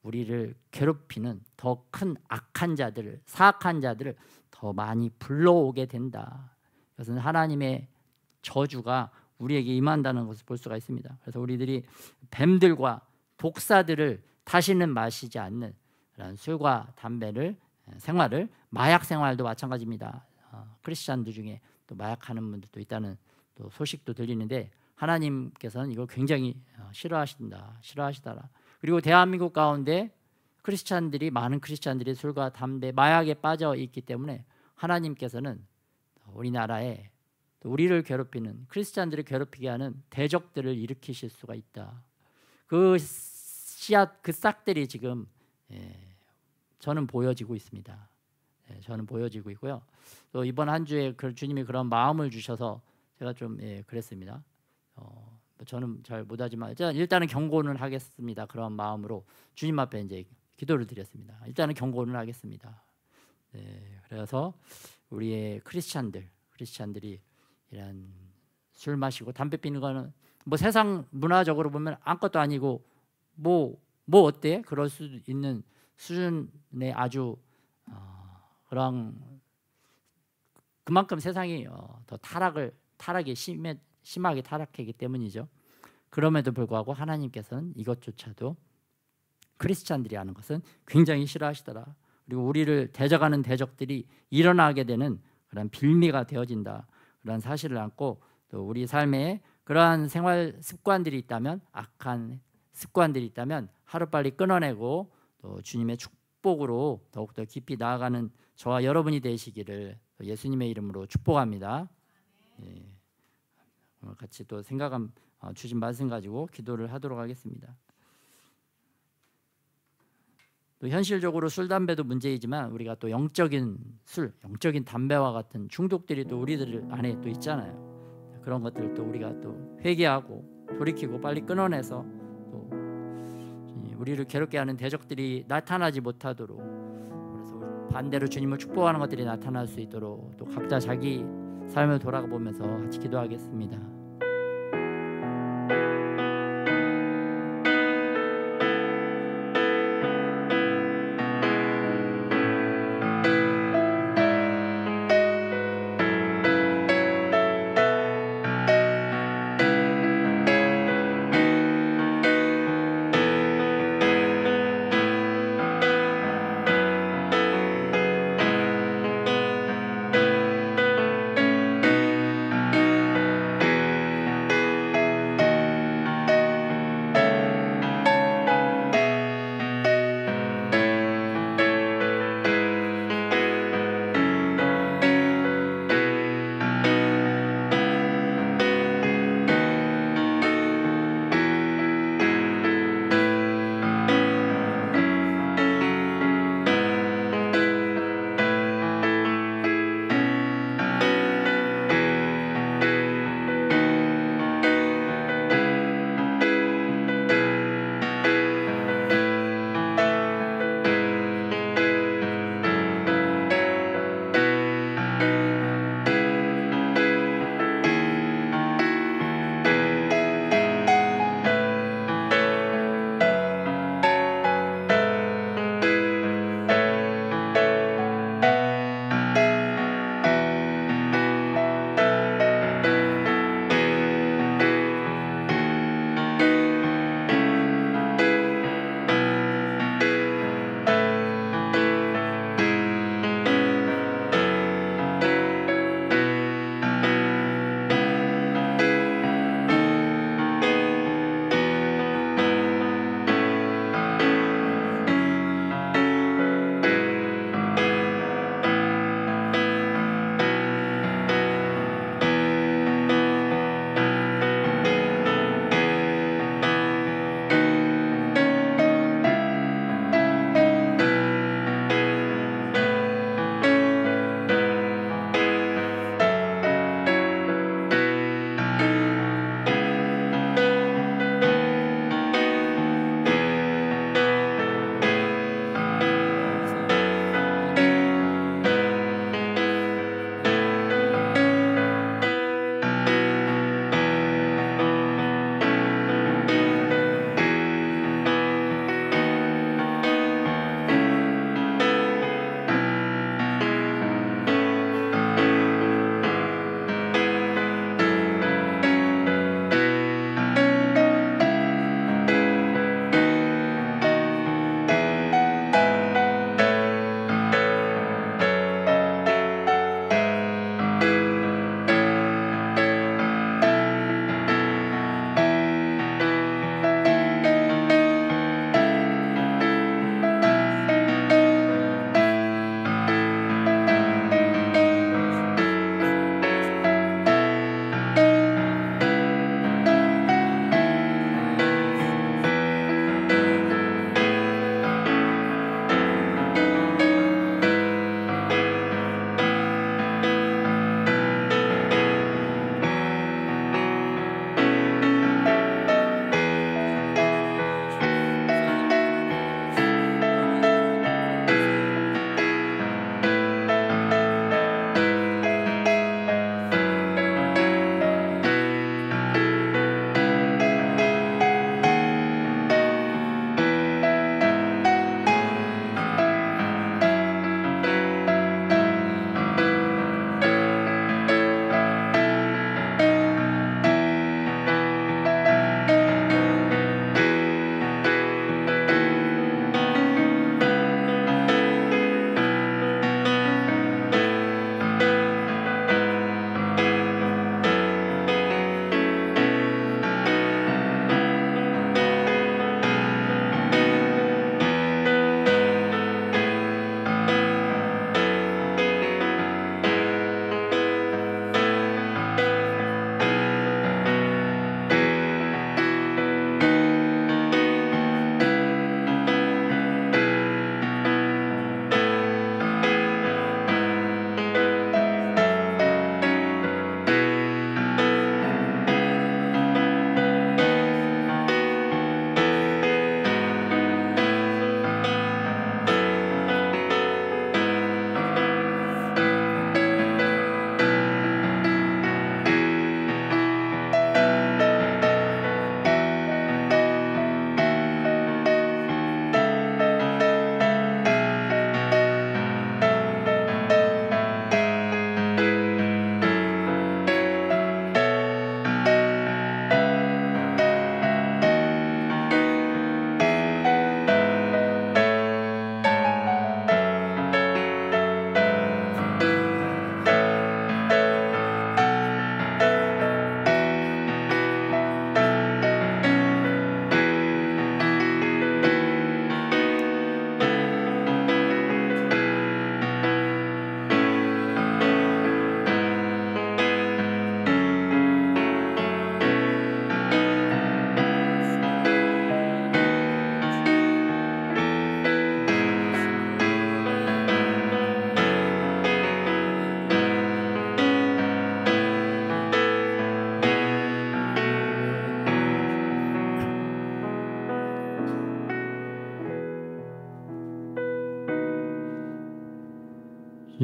우리를 괴롭히는 더 큰 악한 자들을, 사악한 자들을 더 많이 불러오게 된다. 그것은 하나님의 저주가 우리에게 임한다는 것을 볼 수가 있습니다. 그래서 우리들이 뱀들과 독사들을 다시는 마시지 않는 그런 술과 담배를 생활을, 마약 생활도 마찬가지입니다. 크리스찬들 중에 또 마약하는 분들도 있다는 또 소식도 들리는데 하나님께서는 이걸 굉장히 싫어하시더라. 그리고 대한민국 가운데 많은 크리스찬들이 술과 담배, 마약에 빠져 있기 때문에 하나님께서는 우리나라에 우리를 괴롭히는, 크리스찬들을 괴롭히게 하는 대적들을 일으키실 수가 있다. 그 씨앗, 그 싹들이 지금 저는 보여지고 있습니다. 저는 보여지고 있고요. 또 이번 한 주에 주님이 그런 마음을 주셔서 제가 좀 그랬습니다. 저는 잘 못하지만 일단은 경고는 하겠습니다. 그런 마음으로 주님 앞에 이제 기도를 드렸습니다. 일단은 경고는 하겠습니다. 그래서 우리의 크리스찬들이 이런 술 마시고 담배 피는 거는 뭐 세상 문화적으로 보면 아무것도 아니고 뭐 어때? 그럴 수 있는 수준의 아주 그런, 그만큼 세상이 더 타락이 심하게 타락하기 때문이죠. 그럼에도 불구하고 하나님께서는 이것조차도 크리스찬들이 하는 것은 굉장히 싫어하시더라. 그리고 우리를 대적하는 대적들이 일어나게 되는 그런 빌미가 되어진다. 그런 사실을 안고 또 우리 삶에 그러한 생활 습관들이 있다면, 악한 습관들이 있다면 하루빨리 끊어내고 또 주님의 축복으로 더욱더 깊이 나아가는 저와 여러분이 되시기를 예수님의 이름으로 축복합니다. 오늘 같이 또 생각한 주신 말씀 가지고 기도를 하도록 하겠습니다. 또 현실적으로 술, 담배도 문제이지만 우리가 또 영적인 술, 영적인 담배와 같은 중독들이 또 우리들 안에 또 있잖아요. 그런 것들을 또 우리가 또 회개하고 돌이키고 빨리 끊어내서 또 우리를 괴롭게 하는 대적들이 나타나지 못하도록, 그래서 반대로 주님을 축복하는 것들이 나타날 수 있도록 또 각자 자기 삶을 돌아가 보면서 같이 기도하겠습니다.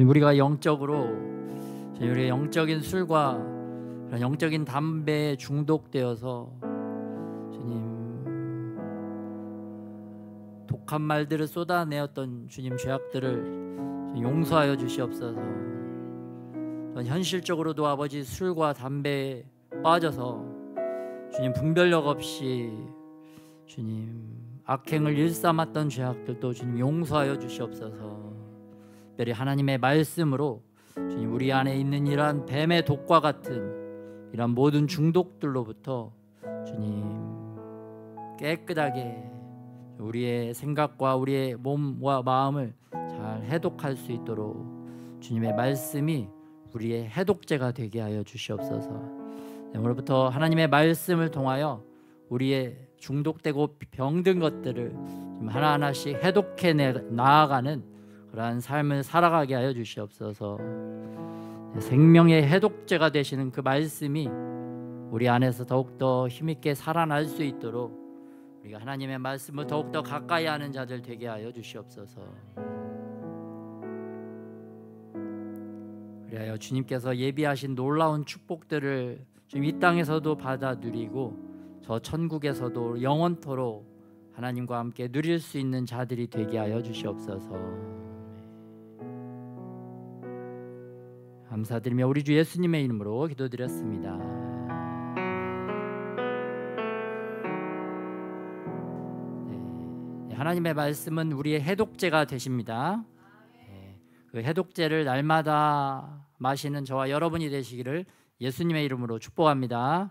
우리가 영적으로 우리의 영적인 술과 그런 영적인 담배에 중독되어서 주님 독한 말들을 쏟아내었던 주님 죄악들을 용서하여 주시옵소서. 현실적으로도 아버지 술과 담배에 빠져서 주님 분별력 없이 주님 악행을 일삼았던 죄악들도 주님 용서하여 주시옵소서. 특별히 하나님의 말씀으로 주님 우리 안에 있는 이러한 뱀의 독과 같은 이러한 모든 중독들로부터 주님 깨끗하게 우리의 생각과 우리의 몸과 마음을 잘 해독할 수 있도록 주님의 말씀이 우리의 해독제가 되게 하여 주시옵소서. 오늘부터 하나님의 말씀을 통하여 우리의 중독되고 병든 것들을 하나하나씩 해독해 나아가는 그러한 삶을 살아가게 하여 주시옵소서. 생명의 해독제가 되시는 그 말씀이 우리 안에서 더욱더 힘있게 살아날 수 있도록 우리가 하나님의 말씀을 더욱더 가까이 하는 자들 되게 하여 주시옵소서. 그리하여 주님께서 예비하신 놀라운 축복들을 지금 이 땅에서도 받아 누리고 저 천국에서도 영원토록 하나님과 함께 누릴 수 있는 자들이 되게 하여 주시옵소서. 감사드리며 우리 주 예수님의 이름으로 기도드렸습니다. 하나님의 말씀은 우리의 해독제가 되십니다. 그 해독제를 날마다 마시는 저와 여러분이 되시기를 예수님의 이름으로 축복합니다.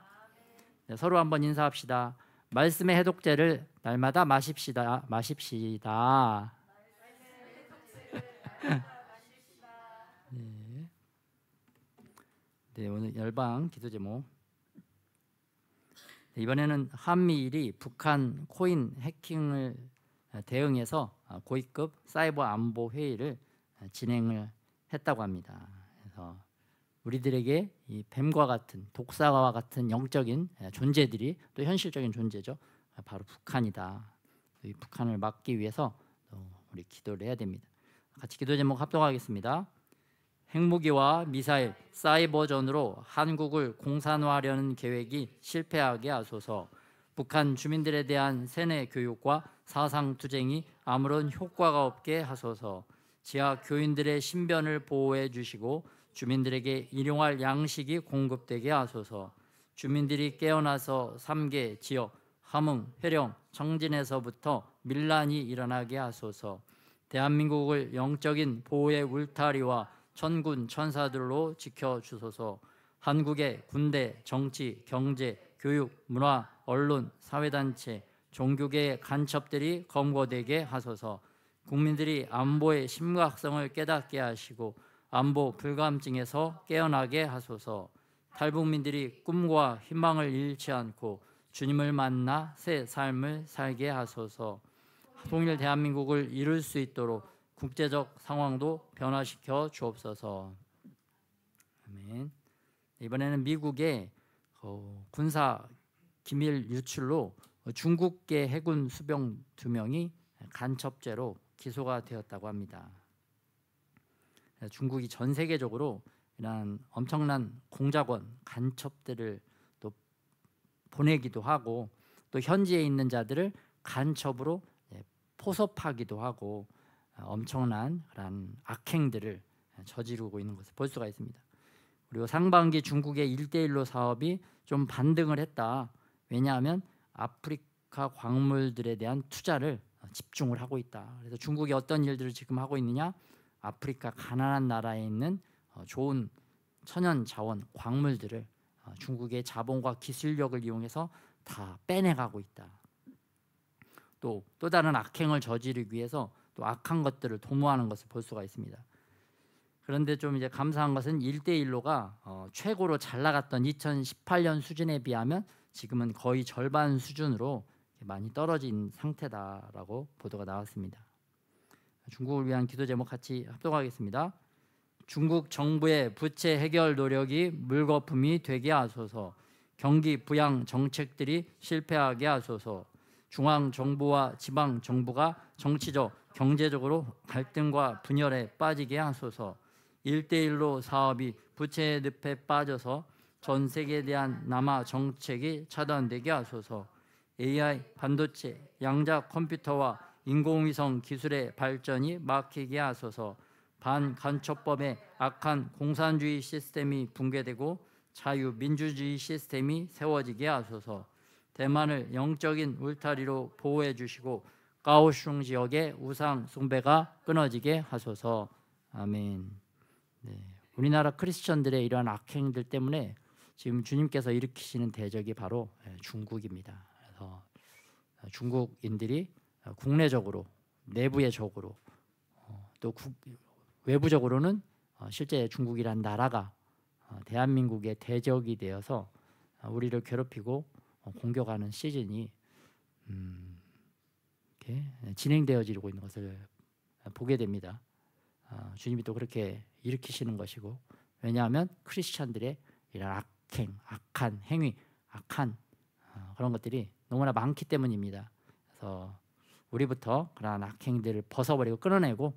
서로 한번 인사합시다. 말씀의 해독제를 날마다 마십시다. 네, 오늘 열방 기도 제목. 이번에는 한미일이 북한 코인 해킹을 대응해서 고위급 사이버 안보 회의를 진행을 했다고 합니다. 그래서 우리들에게 이 뱀과 같은 독사와 같은 영적인 존재들이 또 현실적인 존재죠. 바로 북한이다. 이 북한을 막기 위해서 우리 기도를 해야 됩니다. 같이 기도 제목 합동하겠습니다. 핵무기와 미사일, 사이버전으로 한국을 공산화하려는 계획이 실패하게 하소서. 북한 주민들에 대한 세뇌 교육과 사상 투쟁이 아무런 효과가 없게 하소서. 지하 교인들의 신변을 보호해 주시고 주민들에게 일용할 양식이 공급되게 하소서. 주민들이 깨어나서 3개 지역 함흥, 회령, 청진에서부터 밀란이 일어나게 하소서. 대한민국을 영적인 보호의 울타리와 천군 천사들로 지켜주소서. 한국의 군대, 정치, 경제, 교육, 문화, 언론, 사회단체, 종교계의 간첩들이 검거되게 하소서. 국민들이 안보의 심각성을 깨닫게 하시고 안보 불감증에서 깨어나게 하소서. 탈북민들이 꿈과 희망을 잃지 않고 주님을 만나 새 삶을 살게 하소서. 통일 대한민국을 이룰 수 있도록 국제적 상황도 변화시켜 주옵소서. 아멘. 이번에는 미국의 군사 기밀 유출로 중국계 해군 수병 2명이 간첩죄로 기소가 되었다고 합니다. 중국이 전 세계적으로 이런 엄청난 공작원 간첩들을 또 보내기도 하고 또 현지에 있는 자들을 간첩으로 포섭하기도 하고 엄청난 그런 악행들을 저지르고 있는 것을 볼 수가 있습니다. 그리고 상반기 중국의 1:1로 사업이 좀 반등을 했다. 왜냐하면 아프리카 광물들에 대한 투자를 집중을 하고 있다. 그래서 중국이 어떤 일들을 지금 하고 있느냐? 아프리카 가난한 나라에 있는 좋은 천연 자원 광물들을 중국의 자본과 기술력을 이용해서 다 빼내가고 있다. 또 다른 악행을 저지르기 위해서 또 악한 것들을 도모하는 것을 볼 수가 있습니다. 그런데 좀 이제 감사한 것은 1:1로가 최고로 잘 나갔던 2018년 수준에 비하면 지금은 거의 절반 수준으로 많이 떨어진 상태다라고 보도가 나왔습니다. 중국을 위한 기도 제목 같이 합동하겠습니다. 중국 정부의 부채 해결 노력이 물거품이 되게 하소서. 경기 부양 정책들이 실패하게 하소서. 중앙 정부와 지방 정부가 정치적, 경제적으로 갈등과 분열에 빠지게 하소서. 1대1로 사업이 부채 늪에 빠져서 전 세계에 대한 남아 정책이 차단되게 하소서. AI, 반도체, 양자 컴퓨터와 인공위성 기술의 발전이 막히게 하소서. 반간첩법의 악한 공산주의 시스템이 붕괴되고 자유민주주의 시스템이 세워지게 하소서. 대만을 영적인 울타리로 보호해 주시고 가오슝 지역의 우상 숭배가 끊어지게 하소서. 아멘. 네, 우리나라 크리스천들의 이러한 악행들 때문에 지금 주님께서 일으키시는 대적이 바로 중국입니다. 그래서 중국인들이 국내적으로 내부의 적으로 또 외부적으로는 실제 중국이란 나라가 대한민국의 대적이 되어서 우리를 괴롭히고 공격하는 시즌이 이렇게 진행되어지고 있는 것을 보게 됩니다. 주님이 또 그렇게 일으키시는 것이고, 왜냐하면 크리스찬들의 이런 악행, 악한 행위, 악한 그런 것들이 너무나 많기 때문입니다. 그래서 우리부터 그러한 악행들을 벗어버리고 끊어내고,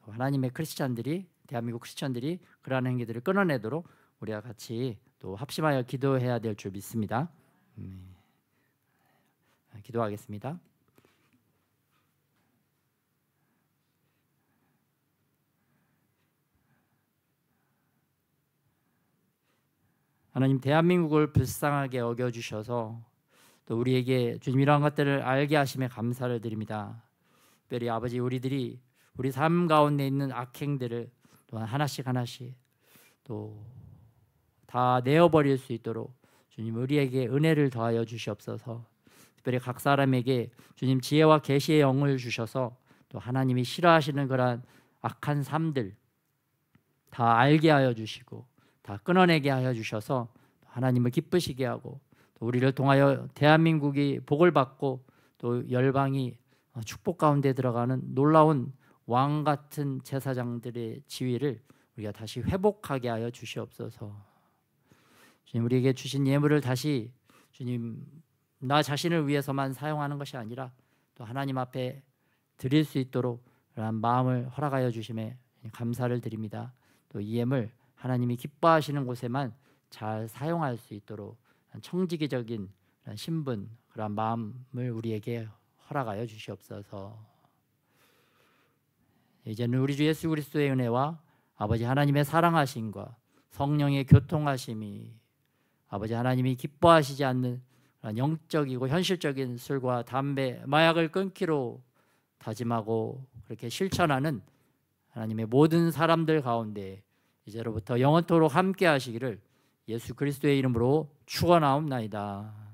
하나님의 크리스찬들이, 대한민국 크리스찬들이 그러한 행위들을 끊어내도록 우리가 같이 또 합심하여 기도해야 될 줄 믿습니다. 기도하겠습니다. 하나님, 대한민국을 불쌍하게 여겨주셔서 또 우리에게 주님 이러한 것들을 알게 하심에 감사를 드립니다. 특별히 아버지, 우리들이 우리 삶 가운데 있는 악행들을 또한 하나씩 또 다 내어버릴 수 있도록 주님 우리에게 은혜를 더하여 주시옵소서. 특별히 각 사람에게 주님 지혜와 계시의 영을 주셔서 또 하나님이 싫어하시는 그러한 악한 삶들 다 알게 하여 주시고 다 끊어내게 하여 주셔서 하나님을 기쁘시게 하고, 또 우리를 통하여 대한민국이 복을 받고 또 열방이 축복 가운데 들어가는 놀라운 왕 같은 제사장들의 지위를 우리가 다시 회복하게 하여 주시옵소서. 주님, 우리에게 주신 예물을 다시 주님 나 자신을 위해서만 사용하는 것이 아니라 또 하나님 앞에 드릴 수 있도록 그러한 마음을 허락하여 주심에 감사를 드립니다. 또 이 예물 하나님이 기뻐하시는 곳에만 잘 사용할 수 있도록 청지기적인 신분, 그러한 마음을 우리에게 허락하여 주시옵소서. 이제는 우리 주 예수 그리스도의 은혜와 아버지 하나님의 사랑하심과 성령의 교통하심이, 아버지 하나님이 기뻐하시지 않는 영적이고 현실적인 술과 담배, 마약을 끊기로 다짐하고 그렇게 실천하는 하나님의 모든 사람들 가운데 이제로부터 영원토록 함께 하시기를 예수 그리스도의 이름으로 축원하옵나이다.